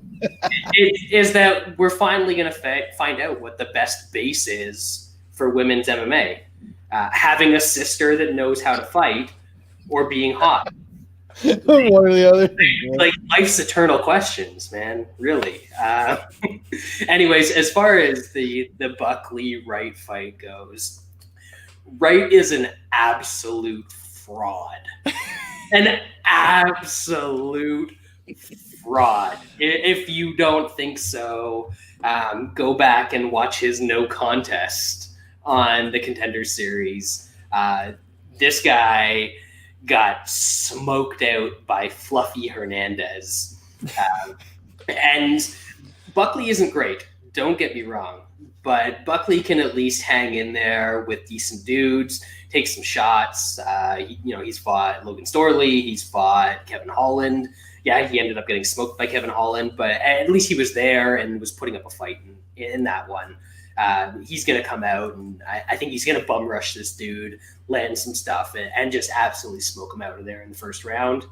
Is that we're finally going to find out what the best base is for women's MMA. Having a sister that knows how to fight or being hot. One or the other. Like life's eternal questions, man. Really. Anyways, as far as the Buckley Wright fight goes, Wright is an absolute fraud. An absolute fraud. If you don't think so, go back and watch his no contest on the Contender Series. This guy got smoked out by Fluffy Hernandez. And Buckley isn't great, don't get me wrong, but Buckley can at least hang in there with decent dudes, take some shots. He's fought Logan Storley, he's fought Kevin Holland. Yeah, he ended up getting smoked by Kevin Holland, but at least he was there and was putting up a fight in that one. He's going to come out, and I think he's going to bum rush this dude, land some stuff, and just absolutely smoke him out of there in the first round.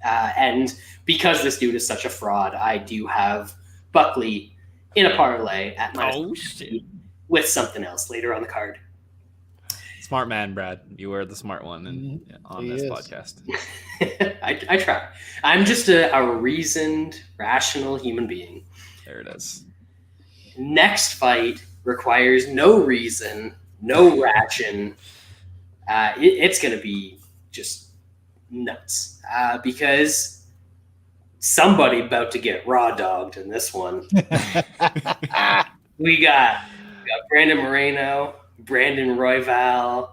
And because this dude is such a fraud, I do have Buckley in a parlay at -2 with something else later on the card. Smart man, Brad. You are the smart one on this podcast. I try. I'm just a reasoned, rational human being. There it is. Next fight requires no reason, no ration. It's going to be just nuts because somebody about to get raw dogged in this one. we got Brandon Moreno, Brandon Royval,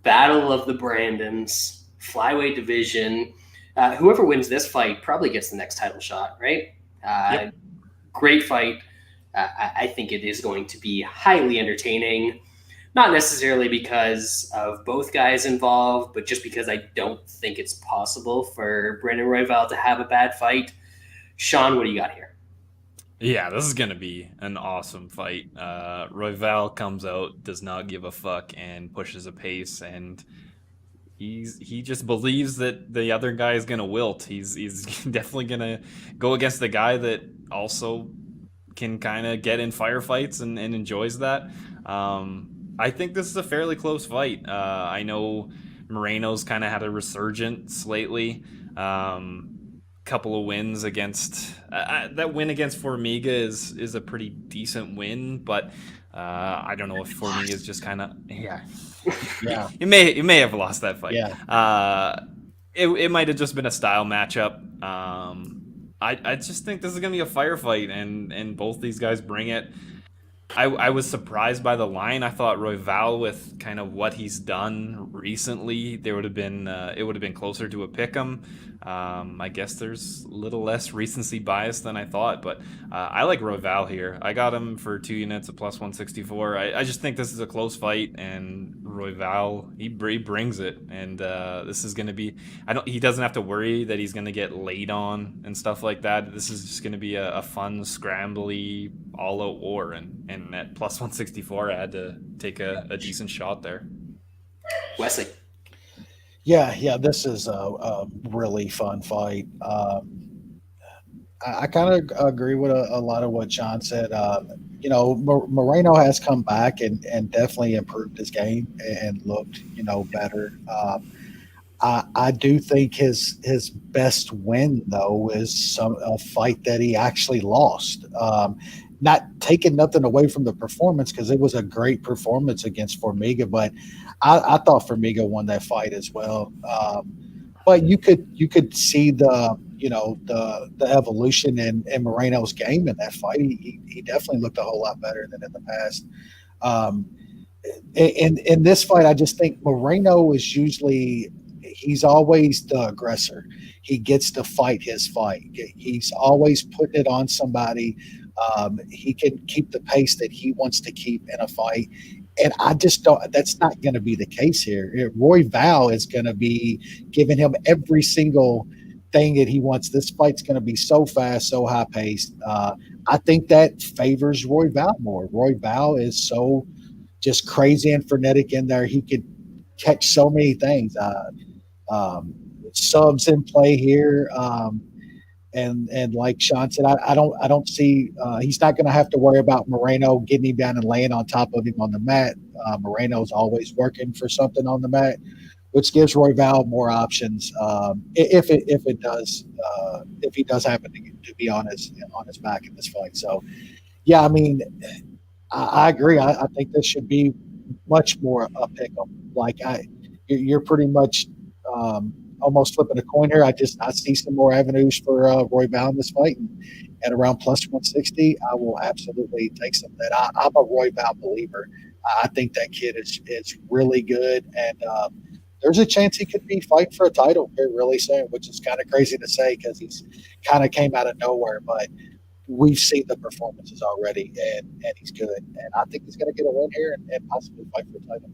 Battle of the Brandons, flyweight division. Whoever wins this fight probably gets the next title shot, right? Yep. Great fight. I think it is going to be highly entertaining, not necessarily because of both guys involved, but just because I don't think it's possible for Brandon Royval to have a bad fight. Sean, what do you got here? Yeah, this is going to be an awesome fight. Royval comes out, does not give a fuck, and pushes a pace, and he just believes that the other guy is going to wilt. He's definitely going to go against the guy that also can kind of get in firefights and enjoys that. I think this is a fairly close fight. I know Moreno's kind of had a resurgence lately. Couple of wins against that win against Formiga is a pretty decent win, but I don't know if Formiga is just kind of yeah. He may have lost that fight. It might have just been a style matchup. I just think this is gonna be a firefight, and both these guys bring it. I was surprised by the line. I thought Royval, with kind of what he's done recently, it would have been closer to a pick'em. I guess there's a little less recency bias than I thought, but I like Royval here. I got him for 2 units at +164. I just think this is a close fight, and Royval he brings it, and this is going to be. He doesn't have to worry that he's going to get laid on and stuff like that. This is just going to be a fun, scrambly, all-out war, and at +164, I had to take a decent shot there. Wesley. Yeah, this is a really fun fight. I kind of agree with a lot of what John said. Moreno has come back and definitely improved his game and looked, better. I do think his best win, though, is a fight that he actually lost. Not taking nothing away from the performance, because it was a great performance against Formiga, but I thought Formiga won that fight as well. But you could see the evolution in Moreno's game in that fight. He definitely looked a whole lot better than in the past. In this fight, I just think Moreno is usually he's always the aggressor. He gets to fight his fight. He's always putting it on somebody. He can keep the pace that he wants to keep in a fight. And I just don't, that's not going to be the case here. Royval is going to be giving him every single thing that he wants. This fight's going to be so fast, so high paced. I think that favors Royval more. Royval is so just crazy and frenetic in there. He could catch so many things. Subs in play here. And like Sean said, I don't see he's not going to have to worry about Moreno getting him down and laying on top of him on the mat. Moreno's always working for something on the mat, which gives Royval more options if he does happen to be on his back in this fight. So, yeah, I mean, I agree. I think this should be much more a pick 'em. Like you're pretty much. Almost flipping a coin here. I see some more avenues for Royval in this fight, and around plus 160, I will absolutely take some of that. I'm a Royval believer. I think that kid is really good, and there's a chance he could be fighting for a title here really soon, which is kind of crazy to say because he's kind of came out of nowhere, but we've seen the performances already, and he's good, and I think he's going to get a win here and possibly fight for a title.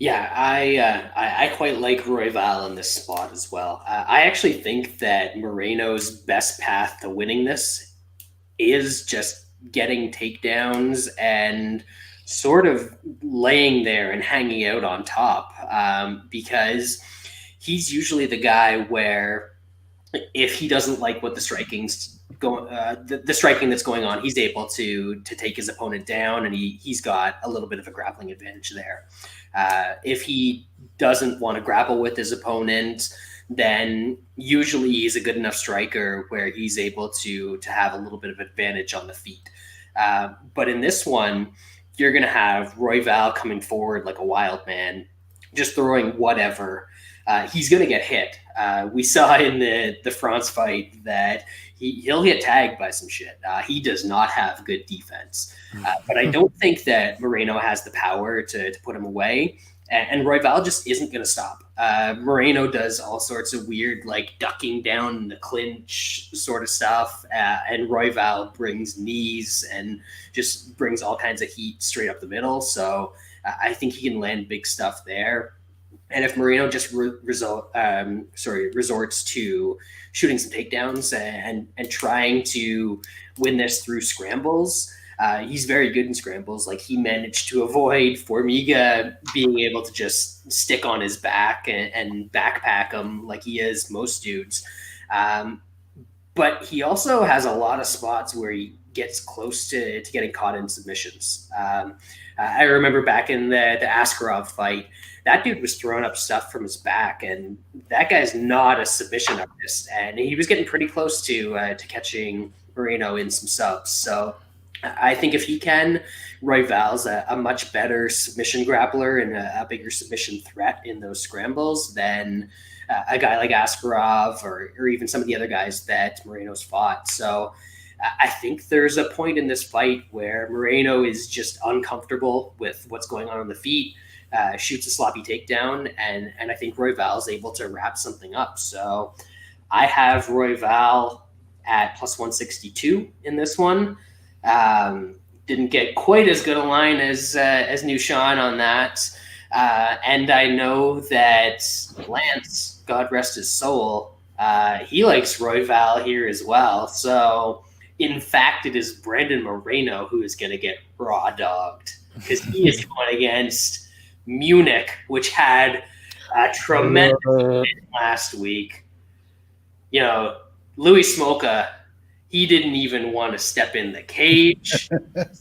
Yeah, I quite like Royval in this spot as well. I actually think that Moreno's best path to winning this is just getting takedowns and sort of laying there and hanging out on top, because he's usually the guy where if he doesn't like what the striking that's going on, he's able to take his opponent down, and he's got a little bit of a grappling advantage there. If he doesn't want to grapple with his opponent, then usually he's a good enough striker where he's able to have a little bit of advantage on the feet. But in this one, you're going to have Royval coming forward like a wild man, just throwing whatever. He's going to get hit. We saw in the France fight that he'll get tagged by some shit. He does not have good defense. But I don't think that Moreno has the power to put him away. And Royval just isn't going to stop. Moreno does all sorts of weird, like ducking down in the clinch sort of stuff. And Royval brings knees and just brings all kinds of heat straight up the middle. So I think he can land big stuff there. And if Moreno just resorts to shooting some takedowns and trying to win this through scrambles, he's very good in scrambles. Like he managed to avoid Formiga being able to just stick on his back and backpack him like he is most dudes. But he also has a lot of spots where he gets close to getting caught in submissions. I remember back in the Askarov fight, that dude was throwing up stuff from his back, and that guy's not a submission artist. And he was getting pretty close to catching Moreno in some subs. So I think if he can, Royval's a much better submission grappler and a bigger submission threat in those scrambles than a guy like Askarov or even some of the other guys that Moreno's fought. So I think there's a point in this fight where Moreno is just uncomfortable with what's going on the feet, shoots a sloppy takedown, and I think Royval is able to wrap something up. So I have Royval at plus 162 in this one. Didn't get quite as good a line as New Sean on that. And I know that Lance, God rest his soul, he likes Royval here as well. So in fact, it is Brandon Moreno who is going to get raw dogged because he is going against Munich, which had a tremendous win last week. You know, Louis Smolka, he didn't even want to step in the cage.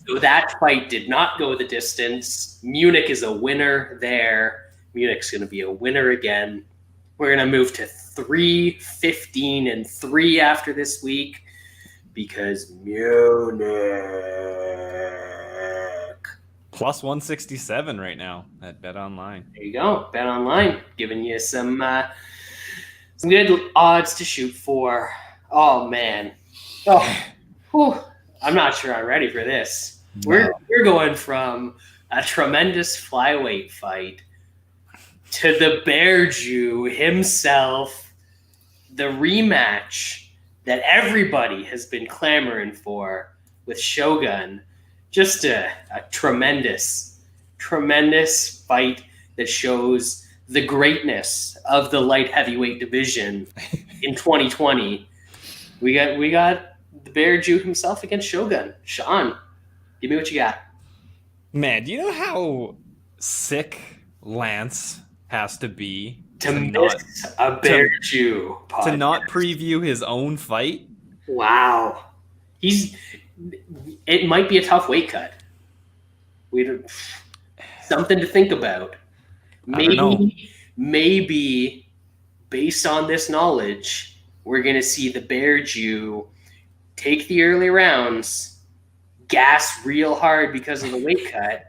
So that fight did not go the distance. Munich is a winner there. Munich's going to be a winner again. We're going to move to 3-15-3 after this week because Munich. Plus 167 right now at Bet Online. There you go. Bet Online giving you some good odds to shoot for. Oh, man. Oh, whew. I'm not sure I'm ready for this. We're going from a tremendous flyweight fight to the Bear Jew himself, the rematch that everybody has been clamoring for with Shogun. Just a tremendous, tremendous fight that shows the greatness of the light heavyweight division in 2020. We got the Bear Jew himself against Shogun. Sean, give me what you got. Man, do you know how sick Lance has to be to miss a Bear Jew podcast. To not preview his own fight? Wow. It might be a tough weight cut. Something to think about. Maybe based on this knowledge, we're going to see the Bear Jew take the early rounds, gas real hard because of the weight cut,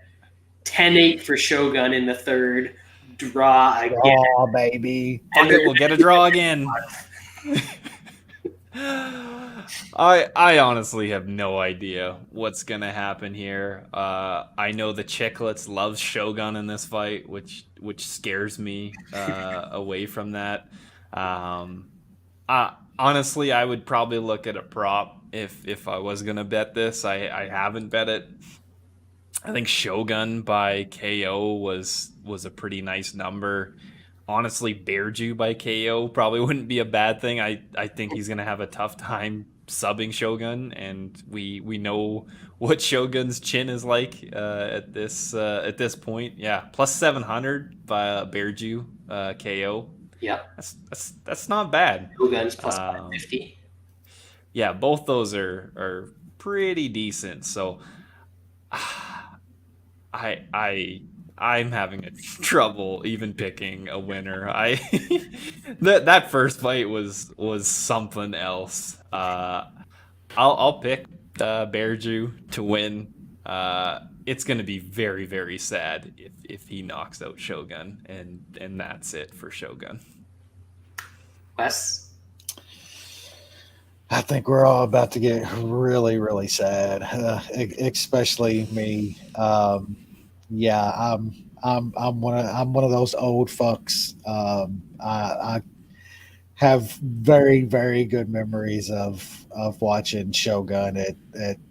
10-8 for Shogun in the third, draw again. Draw, baby. We'll get a draw again. I honestly have no idea what's gonna happen here. I know the Chicklets loves Shogun in this fight, which scares me away from that. Honestly, I would probably look at a prop if I was gonna bet this. I haven't bet it. I think Shogun by KO was a pretty nice number. Honestly, Bear Jew by KO probably wouldn't be a bad thing. I think he's going to have a tough time subbing Shogun, and we know what Shogun's chin is like at this point. Yeah, plus 700 by Bear Jew KO. Yeah, that's not bad. Shogun's plus 550. Yeah, both those are pretty decent. So I'm having trouble even picking a winner. That first fight was something else. I'll pick Bear Jew to win. It's going to be very, very sad if he knocks out Shogun, and that's it for Shogun. Wes? I think we're all about to get really, really sad, especially me. Yeah, I'm one of those old fucks. I have very, very good memories of watching Shogun at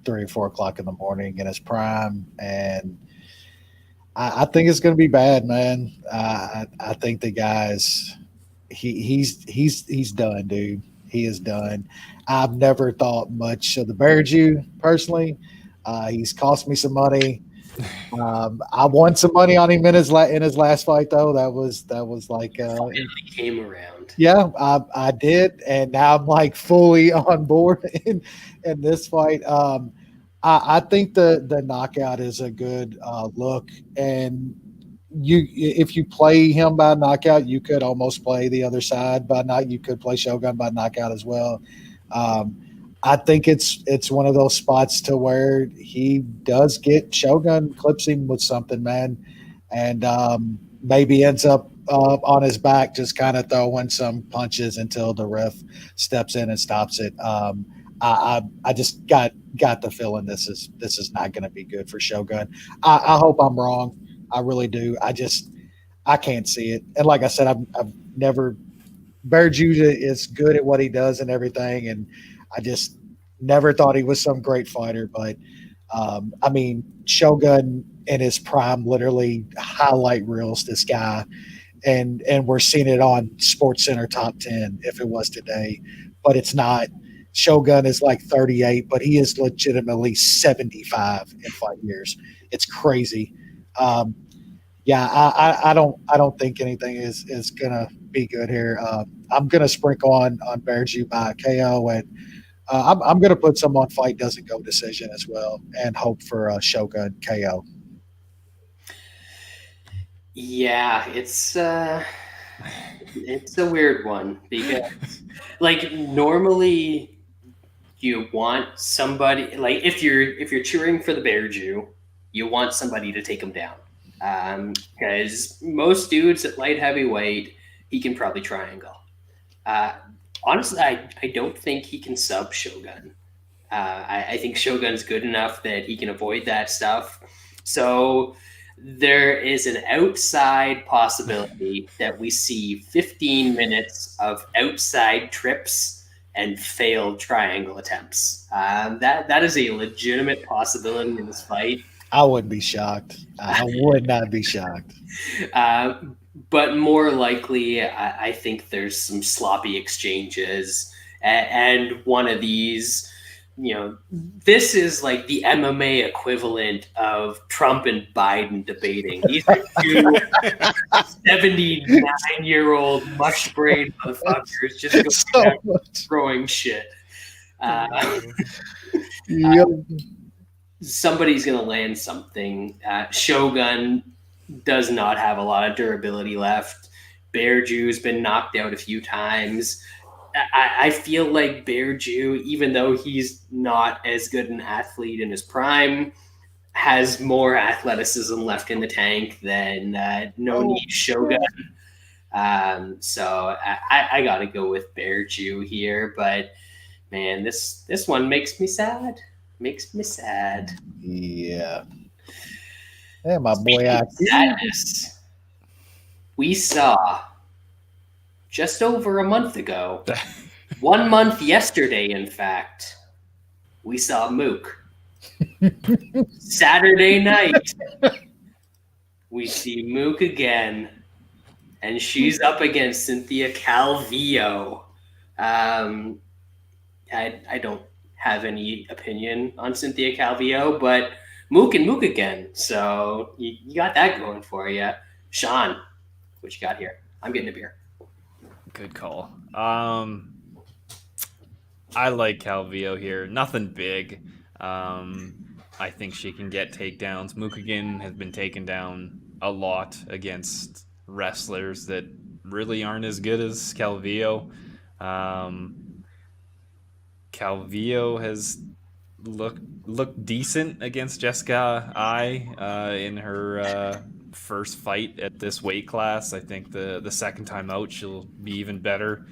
3 or 4 o'clock in the morning in his prime, and I think it's going to be bad, man. I think the guy's he's done, dude. He is done. I've never thought much of the Bear Jew personally. He's cost me some money. I won some money on him in his last fight, though. That was like finally came around. Yeah, I did, and now I'm like fully on board in this fight. I think the knockout is a good look, and if you play him by knockout, you could almost play the other side by knockout. You could play Shogun by knockout as well. I think it's one of those spots to where he does get Shogun, clips him with something, man, and maybe ends up on his back, just kind of throwing some punches until the ref steps in and stops it. I just got the feeling this is not going to be good for Shogun. I hope I'm wrong. I really do. I can't see it. And like I said, I've never Bear Jew is good at what he does and everything, and I just never thought he was some great fighter. But I mean, Shogun in his prime literally highlight reels this guy, and we're seeing it on SportsCenter top 10 if it was today, but it's not. Shogun is like 38, but he is legitimately 75 in 5 years. It's crazy. Yeah, I don't think anything is gonna be good here. I'm gonna sprinkle on Bear Jew by KO, and I'm gonna put some on fight doesn't go decision as well, and hope for Shogun KO. Yeah, it's a weird one because like normally you want somebody like if you're cheering for the Bear Jew, you want somebody to take him down. Because most dudes at light heavyweight, he can probably triangle. Honestly, I don't think he can sub Shogun. I think Shogun's good enough that he can avoid that stuff. So There is an outside possibility that we see 15 minutes of outside trips and failed triangle attempts. That is a legitimate possibility in this fight. I wouldn't be shocked. I would not be shocked. But more likely, I think there's some sloppy exchanges, and one of these, this is like the MMA equivalent of Trump and Biden debating. These are two 79-year-old mush brain motherfuckers just throwing shit. Somebody's going to land something. Shogun does not have a lot of durability left. Bear Jew's been knocked out a few times. I feel like Bear Jew, even though he's not as good an athlete in his prime, has more athleticism left in the tank than no-knee Shogun. So I got to go with Bear Jew here. But, man, this one makes me sad. Yeah. Yeah, my boy. Sadness. We saw just over a month ago, 1 month yesterday, in fact, we saw Mook. Saturday night, we see Mook again, and she's up against Cynthia Calvillo. I don't have any opinion on Cynthia Calvillo, but Mook and Mook again. So you got that going for you. Sean, what you got here? I'm getting a beer. Good call. I like Calvillo here. Nothing big. I think she can get takedowns. Mukagan has been taken down a lot against wrestlers that really aren't as good as Calvillo. Calvillo has looked decent against Jessica Ai in her first fight at this weight class. I think the second time out she'll be even better.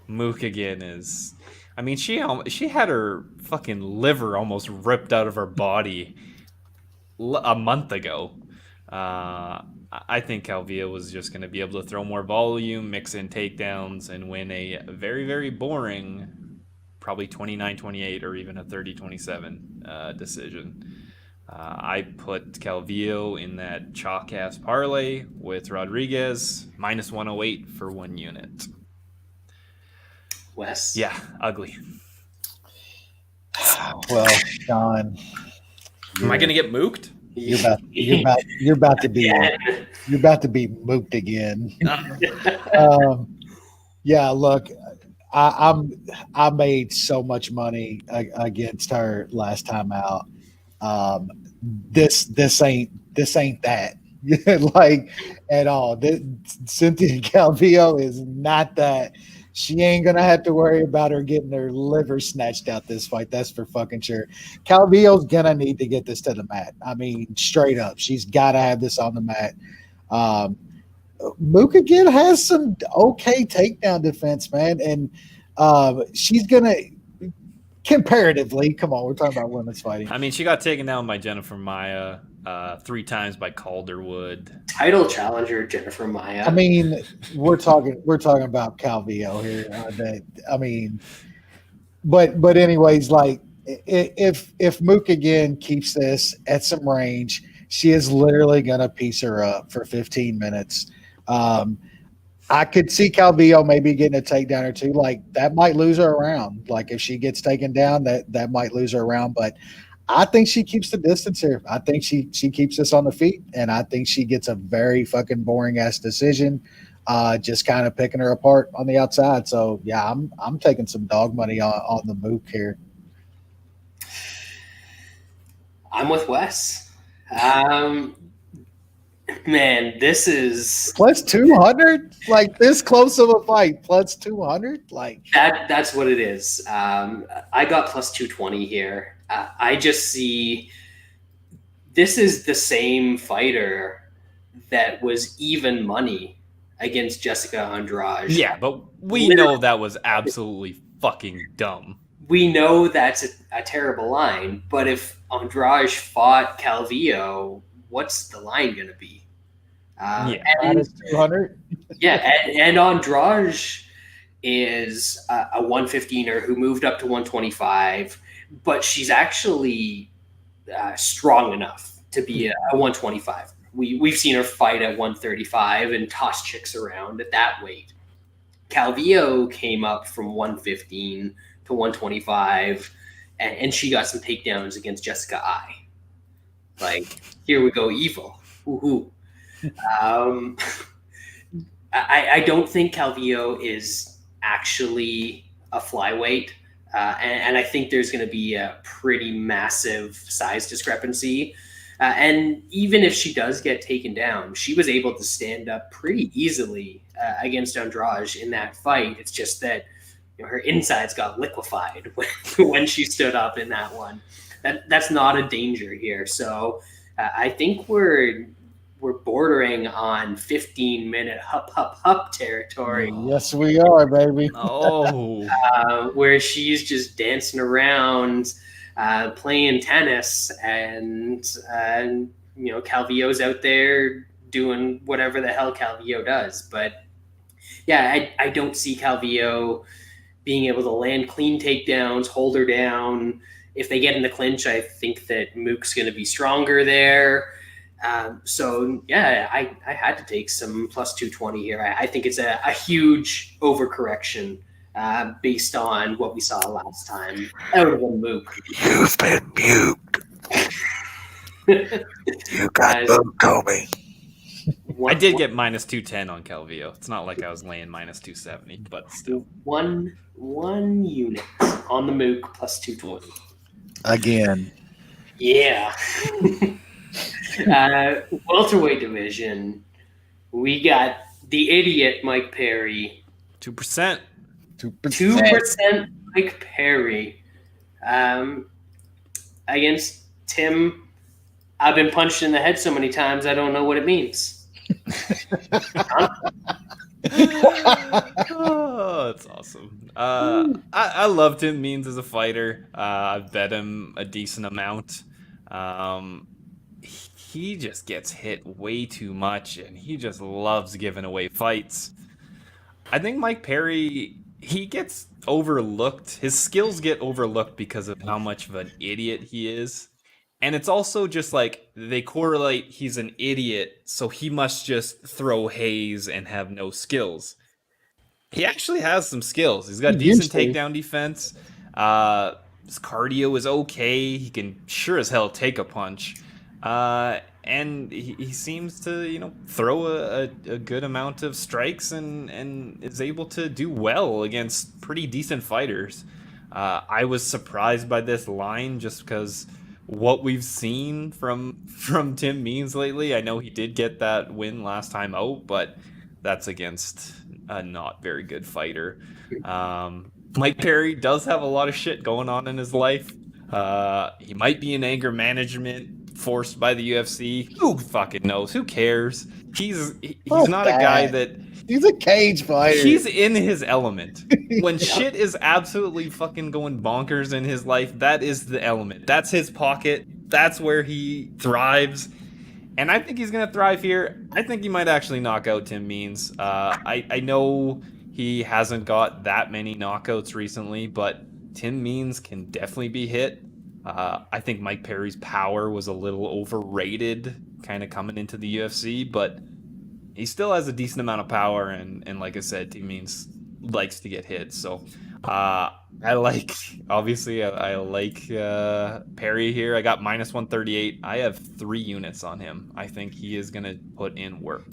Mukagan is, I mean, she had her fucking liver almost ripped out of her body a month ago. I think Calvillo was just going to be able to throw more volume, mix in takedowns, and win a very, very boring, probably 29-28 or even a 30-27 decision. I put Calvillo in that chalk-ass parlay with Rodriguez, minus 108 for 1 unit. Wes? Yeah, ugly. Well, Sean, am I going to get mooked? You're about to be mooked again. Yeah, look, I made so much money against her last time out. This ain't that like at all. Cynthia Calvillo is not that. She ain't gonna have to worry about her getting her liver snatched out this fight. That's for fucking sure. Calvillo's gonna need to get this to the mat. I mean, straight up, she's got to have this on the mat. Mook again has some okay takedown defense, man, and she's gonna comparatively. Come on, we're talking about women's fighting. I mean, she got taken down by Jennifer Maia 3 times by Calderwood. Title challenger Jennifer Maia. I mean, we're talking about Calvillo here. But anyways, like if Mook again keeps this at some range, she is literally gonna piece her up for 15 minutes. I could see Calvillo maybe getting a takedown or two. Like that might lose her around. Like if she gets taken down, that might lose her around. But I think she keeps the distance here. I think she keeps this on the feet, and I think she gets a very fucking boring ass decision, just kind of picking her apart on the outside. So yeah, I'm taking some dog money on the Mook here. I'm with Wes. Man, this is plus 200, like this close of a fight, plus 200, like that's what it is. I got plus 220 here. I just see this is the same fighter that was even money against Jessica Andrade. Yeah, but we know that was absolutely fucking dumb. we know that's a terrible line, but if Andrade fought Calvillo, what's the line going to be? Yeah. And, 200. yeah, and Andrade is a 115er who moved up to 125, but she's actually strong enough to be a 125. We've seen her fight at 135 and toss chicks around at that weight. Calvillo came up from 115 to 125, and she got some takedowns against Jessica I. Like, here we go, evil. Woohoo. I don't think Calvillo is actually a flyweight, and I think there's going to be a pretty massive size discrepancy. And even if she does get taken down, she was able to stand up pretty easily against Andrade in that fight. It's just that her insides got liquefied when she stood up in that one. That's not a danger here. So I think we're bordering on 15-minute hup territory. Yes, we are, baby. Oh, where she's just dancing around, playing tennis, and Calvillo's out there doing whatever the hell Calvillo does. But yeah, I don't see Calvillo being able to land clean takedowns, hold her down. If they get in the clinch, I think that Mook's going to be stronger there. So yeah, I had to take some plus 220 here. I think it's a huge overcorrection based on what we saw last time out of a Mook. You've been mute. You got Mook, Tommy. I did get minus 210 on Calvillo. It's not like I was laying minus 270, but still. One unit on the Mook plus 220. Again. Yeah. Welterweight division, we got the idiot Mike Perry. 2%. 2% Mike Perry against Tim. I've been punched in the head so many times, I don't know what it means. Oh, that's awesome. I love Tim Means as a fighter. I've bet him a decent amount. He just gets hit way too much, and he just loves giving away fights. I think Mike Perry, he gets overlooked. His skills get overlooked because of how much of an idiot he is. And it's also just like they correlate he's an idiot, so he must just throw haze and have no skills. He actually has some skills. He's got decent takedown defense. His cardio is okay. He can sure as hell take a punch. And he seems to, throw a good amount of strikes and is able to do well against pretty decent fighters. I was surprised by this line just because what we've seen from Tim Means lately. I know he did get that win last time out, but that's against a not very good fighter. Mike Perry does have a lot of shit going on in his life. He might be in anger management forced by the UFC. Who fucking knows? Who cares? He's not a guy that... He's a cage fighter. He's in his element. When shit is absolutely fucking going bonkers in his life, that is the element. That's his pocket. That's where he thrives. And I think he's going to thrive here. I think he might actually knock out Tim Means. I know he hasn't got that many knockouts recently, but Tim Means can definitely be hit. I think Mike Perry's power was a little overrated kind of coming into the UFC, but he still has a decent amount of power, and like I said, Tim Means likes to get hit. So I like Perry here. I got minus 138. I have 3 units on him. I think he is going to put in work.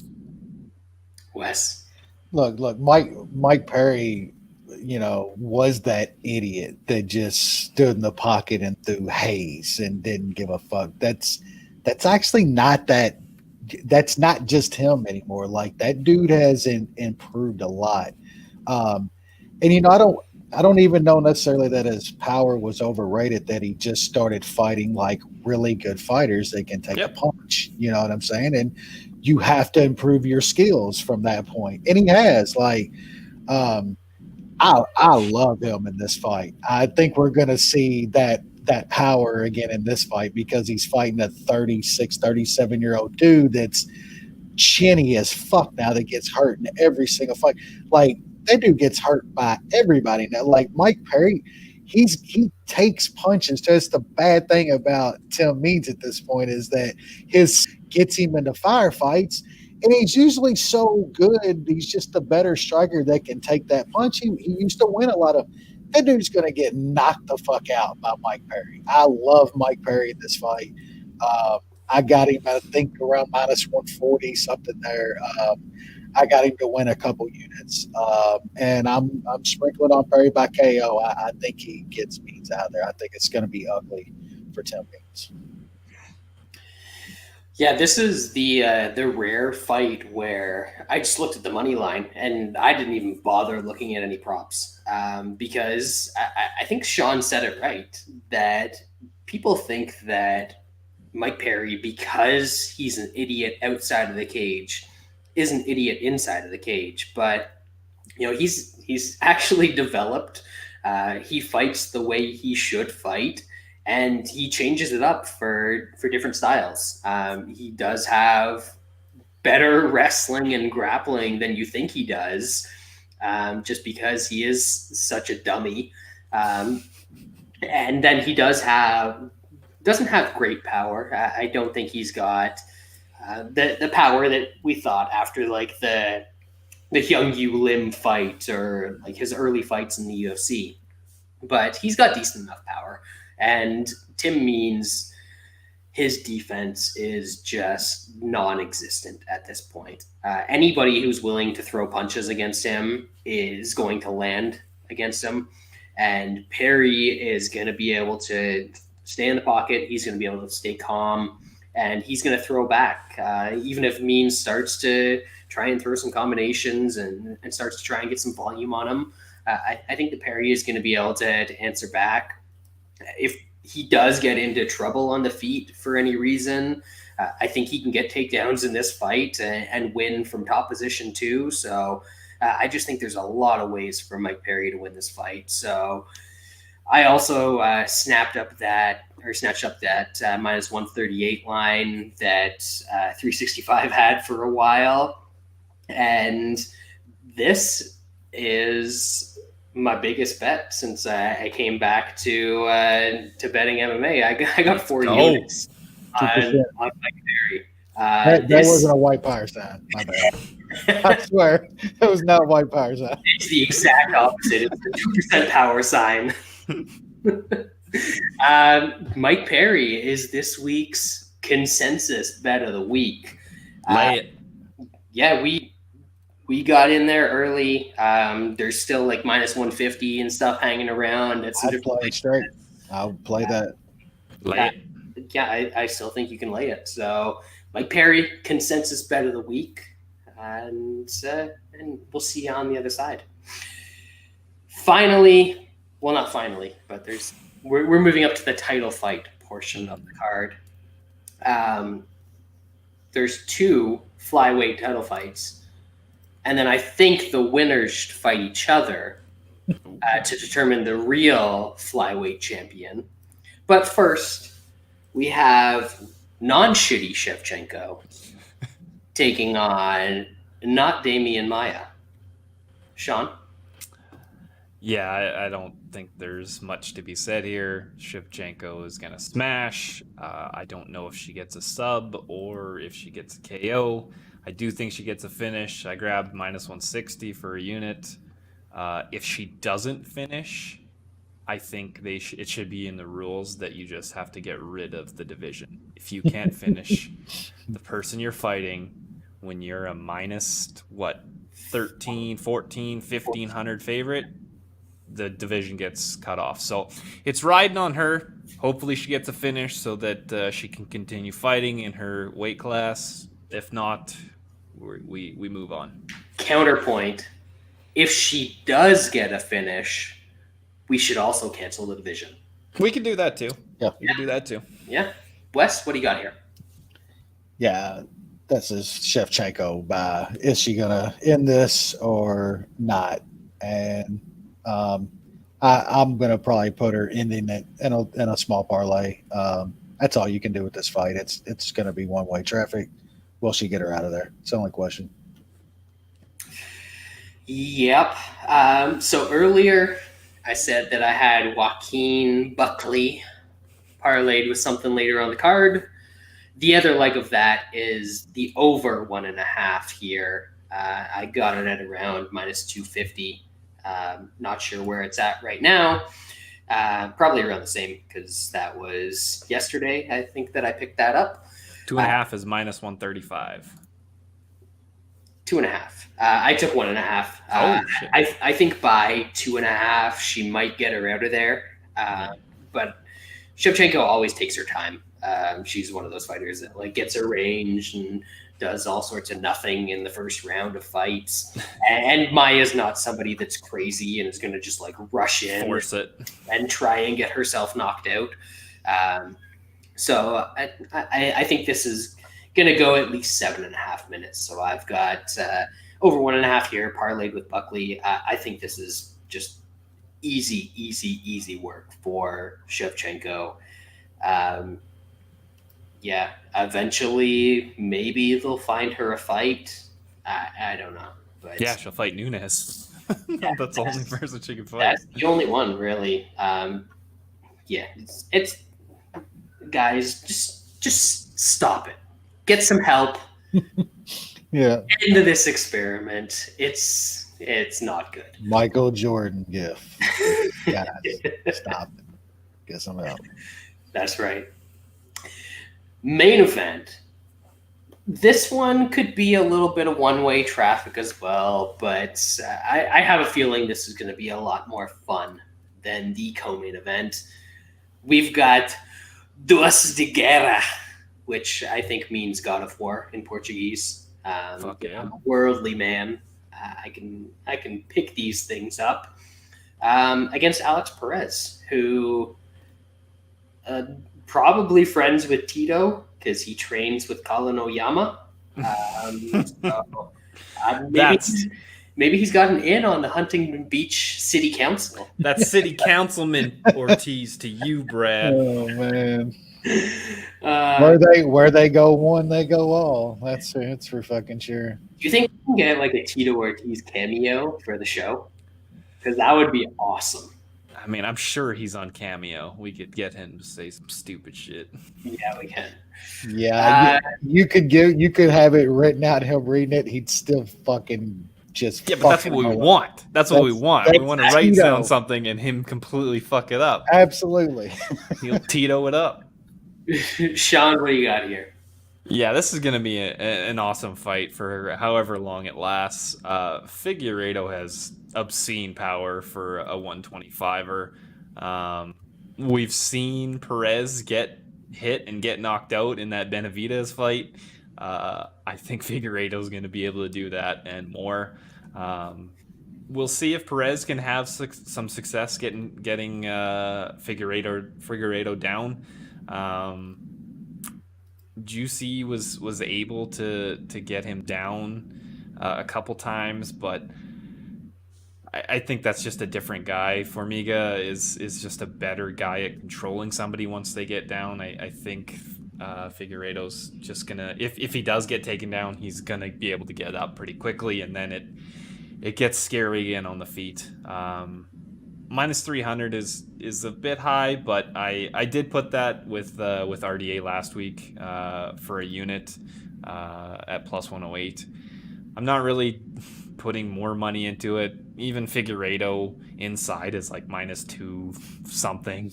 Wes. Look, Mike Perry, was that idiot that just stood in the pocket and threw haze and didn't give a fuck. That's actually not that. That's not just him anymore. Like, that dude has improved a lot. And I don't even know necessarily that his power was overrated, that he just started fighting like really good fighters that can take a punch. You know what I'm saying? And you have to improve your skills from that point. And he has, I love him in this fight. I think we're going to see that power again in this fight because he's fighting a 36, 37-year-old dude that's chinny as fuck now that gets hurt in every single fight. Like, that dude gets hurt by everybody now. Like, Mike Perry, he takes punches. Just the bad thing about Tim Means at this point is that his gets him into firefights, and he's usually so good. He's just a better striker that can take that punch. He used to win a lot of. That dude's going to get knocked the fuck out by Mike Perry. I love Mike Perry in this fight. I got him, I think, around minus 140, something there. I got him to win a couple units. And I'm sprinkling on Perry by KO. I think he gets Means out there. I think it's going to be ugly for Tim Means. Yeah, this is the rare fight where I just looked at the money line and I didn't even bother looking at any props because I think Sean said it right, that people think that Mike Perry, because he's an idiot outside of the cage, is an idiot inside of the cage. But he's actually developed. He fights the way he should fight. And he changes it up for different styles. He does have better wrestling and grappling than you think he does, just because he is such a dummy. And then he doesn't have great power. I don't think he's got the power that we thought after like the Hyung Yu Lim fight or like his early fights in the UFC. But he's got decent enough power. And Tim Means, his defense is just non-existent at this point. Anybody who's willing to throw punches against him is going to land against him. And Perry is going to be able to stay in the pocket. He's going to be able to stay calm. And he's going to throw back. Even if Means starts to try and throw some combinations and starts to try and get some volume on him, I think that Perry is going to be able to answer back. If he does get into trouble on the feet for any reason, I think he can get takedowns in this fight and win from top position too. So I just think there's a lot of ways for Mike Perry to win this fight. So I also snatched up that minus 138 line that 365 had for a while. And this is my biggest bet since I came back to betting MMA. I got 4 units on Mike Perry. That wasn't a white power sign. My bad. I swear, it was not a white power sign. It's the exact opposite. It's the 2% power sign. Mike Perry is this week's consensus bet of the week. Lay it. Yeah, we got in there early. There's still like minus 150 and stuff hanging around. I'll play it straight. I'll play that. Lay it. Yeah, I still think you can lay it. So Mike Perry, consensus bet of the week. And we'll see you on the other side. Finally, well, not finally, but we're moving up to the title fight portion of the card. There's 2 flyweight title fights. And then I think the winners fight each other to determine the real flyweight champion. But first, we have non-shitty Shevchenko taking on not Damian Maia. Sean? Yeah, I don't think there's much to be said here. Shevchenko is going to smash. I don't know if she gets a sub or if she gets a KO. I do think she gets a finish. I grabbed minus 160 for a unit. If she doesn't finish, I think it should be in the rules that you just have to get rid of the division. If you can't finish the person you're fighting when you're a minus, 13, 14, 1,500 favorite, the division gets cut off. So it's riding on her. Hopefully she gets a finish so that she can continue fighting in her weight class. If not, we move on. Counterpoint, if she does get a finish, we should also cancel the division. We can do that too. Yeah. We can do that too. Yeah. Wes, what do you got here? Yeah, this is Shevchenko. Is she going to end this or not? And I'm gonna probably put her ending it in a small parlay. That's all you can do with this fight. It's gonna be one way traffic. Will she get her out of there? It's the only question. Yep. So earlier I said that I had Joaquin Buckley parlayed with something later on the card. The other leg of that is the over 1.5 here. I got it at around -250. Not sure where it's at right now. Probably around the same because that was yesterday. I think that I picked that up. 2.5 is -135. 2.5. I took 1.5. Shit. I think by 2.5 she might get her out of there. But Shevchenko always takes her time. She's one of those fighters that like gets her range and does all sorts of nothing in the first round of fights. And Maia's not somebody that's crazy and is going to just like rush in, Force it, and try and get herself knocked out. So I think this is going to go at least 7.5 minutes. So I've got over 1.5 here, parlayed with Buckley. I think this is just easy work for Shevchenko. Yeah, eventually maybe they'll find her a fight. I don't know. But yeah, she'll fight Nunes. That's the only person she can fight. That's the only one, really. Yeah, it's guys, just stop it. Get some help. Yeah, Get into this experiment. It's not good. Michael Jordan gif. Guys, stop it. Get some help. That's right. Main event. This one could be a little bit of one-way traffic as well, but I have a feeling this is going to be a lot more fun than the co-main event. We've got Duas de Guerra, which I think means God of War in Portuguese. Fuck yeah. I'm a worldly man. I can pick these things up against Alex Perez, who probably friends with Tito because he trains with Colin Oyama. Maybe he's gotten in on the Huntington Beach City Council. That's City Councilman Ortiz to you, Brad. Oh man. Where they go one, they go all. That's for fucking sure. Do you think we can get like a Tito Ortiz cameo for the show? Because that would be awesome. I mean, I'm sure he's on Cameo. We could get him to say some stupid shit. Yeah, we can. Yeah, you could have it written out. Him reading it, he'd still fucking just. Yeah, but that's what we want. That's what we want. We want to write down something and him completely fuck it up. Absolutely. He'll Tito it up. Sean, what do you got here? Yeah, this is going to be an awesome fight for however long it lasts. Figueiredo has obscene power for a 125er. We've seen Perez get hit and get knocked out in that Benavidez fight. I think Figueiredo is going to be able to do that and more. We'll see if Perez can have some success getting Figueiredo down. Juicy was able to get him down a couple times, but I think that's just a different guy. Formiga is just a better guy at controlling somebody once they get down. I think Figueiredo's just gonna, if he does get taken down, he's gonna be able to get up pretty quickly, and then it gets scary again on the feet. -300 is a bit high, but I did put that with RDA last week for a unit at +108. I'm not really putting more money into it. Even Figueiredo inside is like -2 something.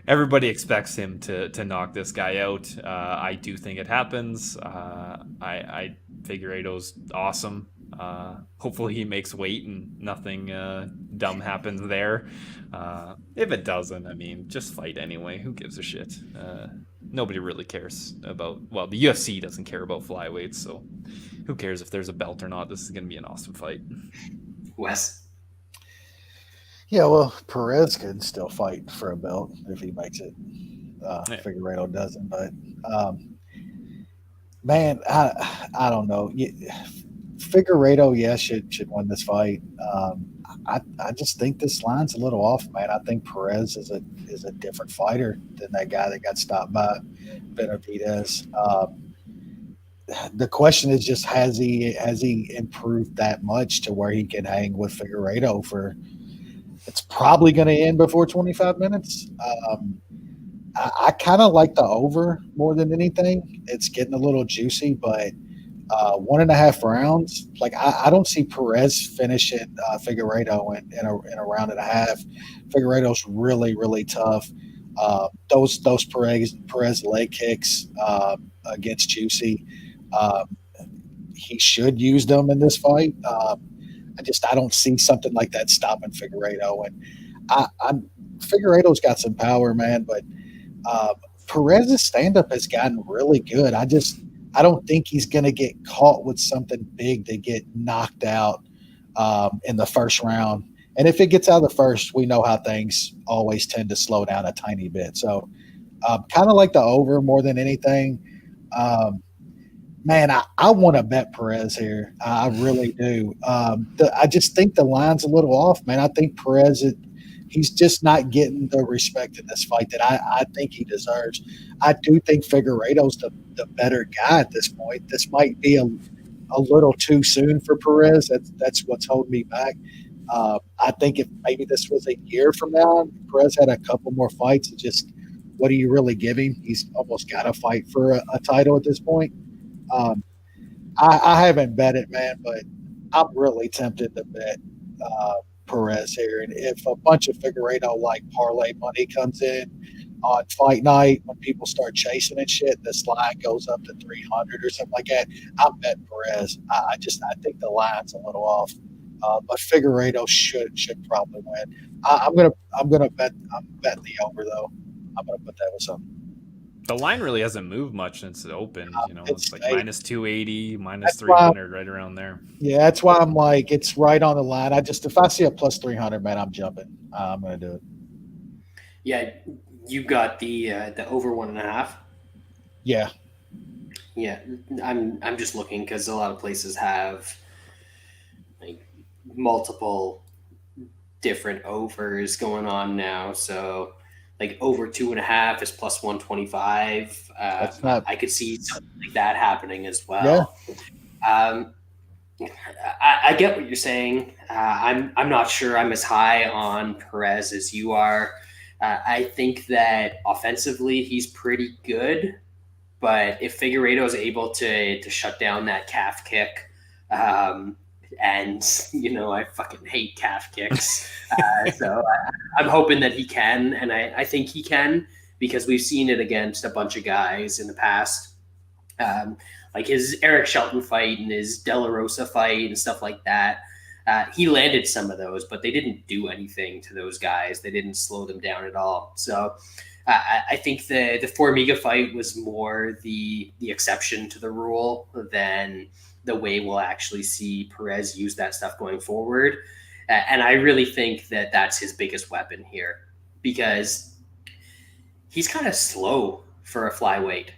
Everybody expects him to knock this guy out. I do think it happens. Figueiredo's awesome. Hopefully he makes weight and nothing dumb happens there. If it doesn't, I mean, just fight anyway. Who gives a shit? Nobody really cares about, well, the UFC doesn't care about flyweights, so who cares if there's a belt or not? This is going to be an awesome fight. Wes? Yeah, well, Perez could still fight for a belt if he makes it. Figueiredo doesn't, but man, I don't know. Figueiredo, should win this fight. I just think this line's a little off, man. I think Perez is a different fighter than that guy that got stopped by Benavidez. The question is just has he improved that much to where he can hang with Figueiredo for? It's probably going to end before 25 minutes. I kind of like the over more than anything. It's getting a little juicy, but 1.5 rounds. Like I don't see Perez finishing Figueiredo in a round and a half. Figueiredo's really, really tough. Those Perez leg kicks against Juicy, he should use them in this fight. I don't see something like that stopping Figueiredo. And Figueiredo's got some power, man, but Perez's stand-up has gotten really good. I don't think he's going to get caught with something big to get knocked out in the first round. And if it gets out of the first, we know how things always tend to slow down a tiny bit. So kind of like the over more than anything. Man, I want to bet Perez here. I really do. I just think the line's a little off, man. I think Perez, he's just not getting the respect in this fight that I think he deserves. I do think Figueiredo's the better guy at this point. This might be a little too soon for Perez. That's what's holding me back. I think if maybe this was a year from now, Perez had a couple more fights, just what do you really give him? He's almost got to fight for a title at this point. I haven't bet it, man, but I'm really tempted to bet Perez here. And if a bunch of Figueiredo like parlay money comes in on fight night, when people start chasing and shit, this line goes up to 300 or something like that, I'm betting Perez. I think the line's a little off, but Figueiredo should probably win. I'm gonna bet the over though. I'm gonna put that with something. The line really hasn't moved much since it opened. It's like minus 280, minus 300, right around there. Yeah, that's why I'm like, it's right on the line. If I see a plus 300, man, I'm jumping. I'm going to do it. Yeah, you got the over 1.5. Yeah. Yeah, I'm just looking because a lot of places have like multiple different overs going on now. So like over 2.5 is plus 125. I could see something like that happening as well. Yeah. I get what you're saying. I'm not sure I'm as high on Perez as you are. I think that offensively he's pretty good, but if Figueiredo is able to shut down that calf kick, and I fucking hate calf kicks, so I'm hoping that he can, and I think he can because we've seen it against a bunch of guys in the past, like his Eric Shelton fight and his De La Rosa fight and stuff like that. He landed some of those, but they didn't do anything to those guys. They didn't slow them down at all. So I think the Formiga fight was more the exception to the rule than the way we'll actually see Perez use that stuff going forward. And I really think that that's his biggest weapon here because he's kind of slow for a flyweight.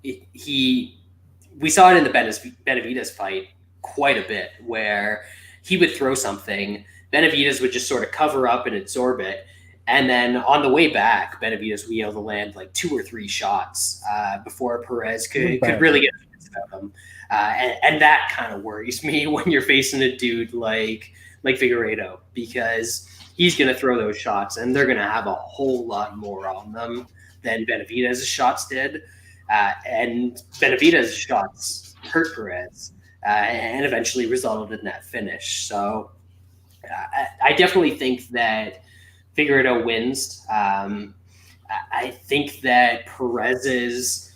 We saw it in the Benavidez fight quite a bit where he would throw something, Benavidez would just sort of cover up and absorb it. And then on the way back, Benavidez would be able to land like 2 or 3 shots before Perez could really get out of him. And that kind of worries me when you're facing a dude like Figueiredo because he's going to throw those shots and they're going to have a whole lot more on them than Benavidez's shots did. And Benavidez's shots hurt Perez and eventually resulted in that finish. So I definitely think that Figueiredo wins. I think that Perez's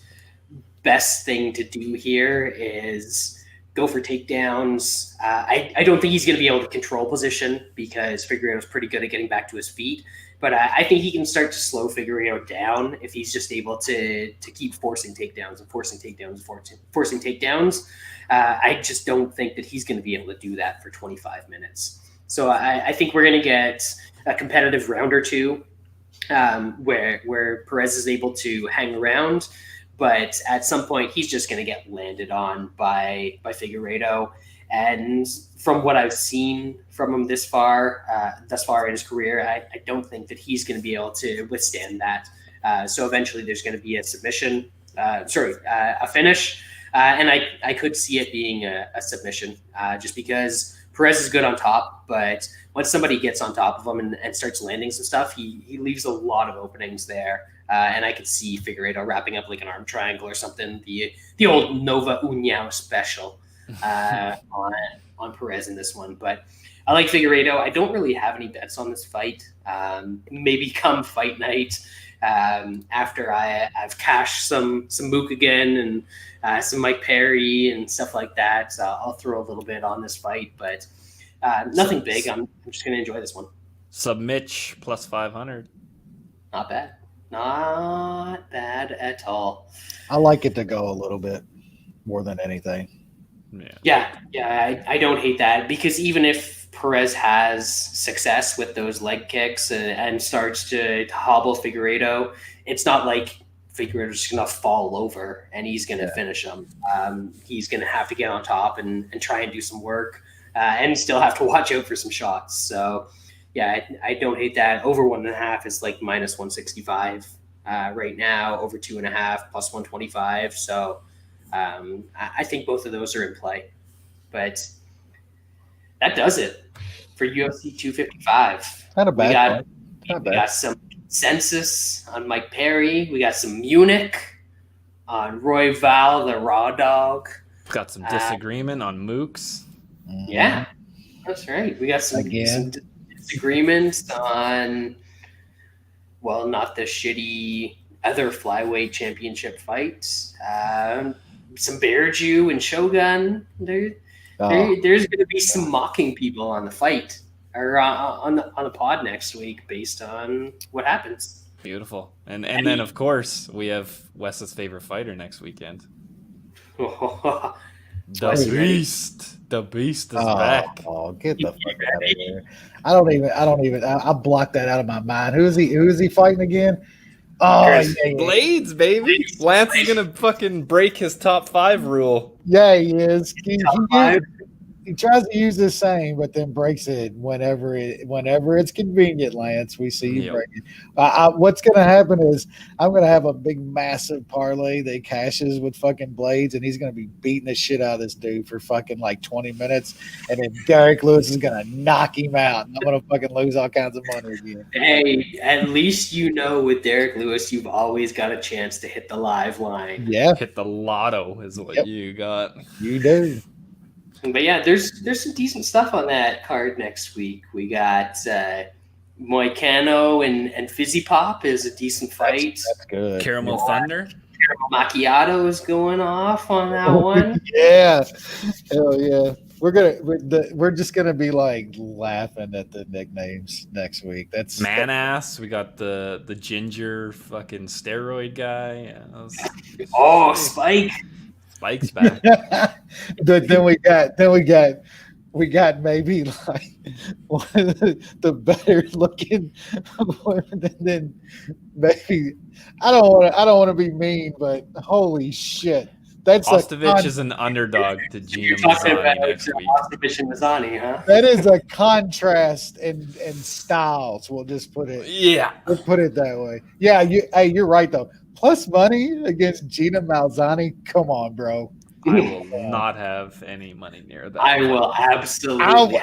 best thing to do here is go for takedowns. I don't think he's going to be able to control position because Figueiredo's pretty good at getting back to his feet. But I think he can start to slow Figueiredo down if he's just able to keep forcing takedowns and forcing takedowns and forcing takedowns. I just don't think that he's going to be able to do that for 25 minutes. So I think we're going to get a competitive round or two where Perez is able to hang around. but at some point he's just going to get landed on by Figueiredo. And from what I've seen from him thus far in his career, I don't think that he's going to be able to withstand that. So eventually there's going to be a submission, a finish. And I could see it being a submission just because Perez is good on top, but once somebody gets on top of him and starts landing some stuff, he leaves a lot of openings there. And I could see Figueiredo wrapping up like an arm triangle or something, the old Nova União special on Perez in this one. But I like Figueiredo. I don't really have any bets on this fight. Maybe come fight night, after I've cashed some Mook again and some Mike Perry and stuff like that. I'll throw a little bit on this fight, but nothing big. I'm just going to enjoy this one. Submitch plus 500. Not bad. Not bad at all. I like it to go a little bit more than anything. Yeah. I don't hate that, because even if Perez has success with those leg kicks and starts to hobble Figueiredo, it's not like Figueiredo's just going to fall over and he's going to finish him. He's going to have to get on top and try and do some work and still have to watch out for some shots. So, yeah, I don't hate that. Over 1.5 is like minus 165 right now. Over 2.5 plus 125. So I think both of those are in play. But that does it for UFC 255. Not a bad we got some consensus on Mike Perry. We got some Munich on Royval, the Raw Dog. Got some disagreement on Mooks. Yeah, that's right. We got some disagreements on, well, not the shitty other flyweight championship fights. Some Bear Jew and Shogun. There's going to be some mocking people on the fight or on the pod next week based on what happens. Beautiful. And then, of course, we have Wes's favorite fighter next weekend. The Beast is back. Oh, get the fuck out of here! I don't even. I blocked that out of my mind. Who is he fighting again? Oh, yeah. Blades, baby. Lance is gonna fucking break his top 5 rule. Yeah, he is. He tries to use the same, but then breaks it whenever it's convenient. Lance, we see you break it. What's going to happen is I'm going to have a big, massive parlay that cashes with fucking Blades, and he's going to be beating the shit out of this dude for fucking like 20 minutes, and then Derek Lewis is going to knock him out, and I'm going to fucking lose all kinds of money again. Hey, at least with Derek Lewis, you've always got a chance to hit the live line. Yeah, hit the lotto is what you got. You do. But yeah, there's some decent stuff on that card next week. We got Moicano and Fizzy Pop is a decent fight. That's good. Caramel Thunder. Caramel Macchiato is going off on that one. Yeah, hell yeah. We're just gonna be like laughing at the nicknames next week. That's Man-ass. We got the ginger fucking steroid guy. Yeah, Spike. Spike's back. Then we got maybe like one of the better looking women than maybe I don't want to be mean, but holy shit. That's Ostovich is an underdog to Gina Mazzani next week. Ostovich and Mazzani, huh? That is a contrast in styles. We'll just put it. Yeah. We'll put it that way. Yeah, you're right though. Plus money against Gina Malzani. Come on, bro. I will not have any money near that. I will absolutely.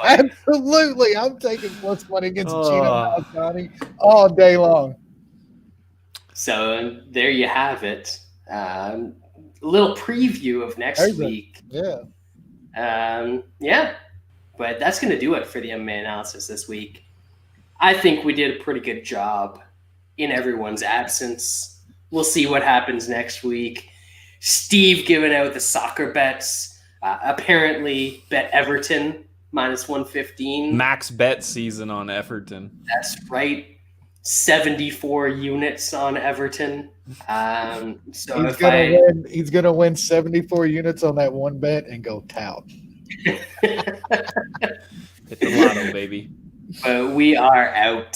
Absolutely. I'm taking plus money against Gina Malzani all day long. So there you have it. A little preview of next week. Yeah. Yeah. But that's going to do it for the MMA analysis this week. I think we did a pretty good job in everyone's absence. We'll see what happens next week. Steve giving out the soccer bets. Apparently, bet Everton minus 115. Max bet season on Everton. That's right. 74 units on Everton. So he's gonna win 74 units on that one bet and go tout. Hit the lotto, baby. But we are out.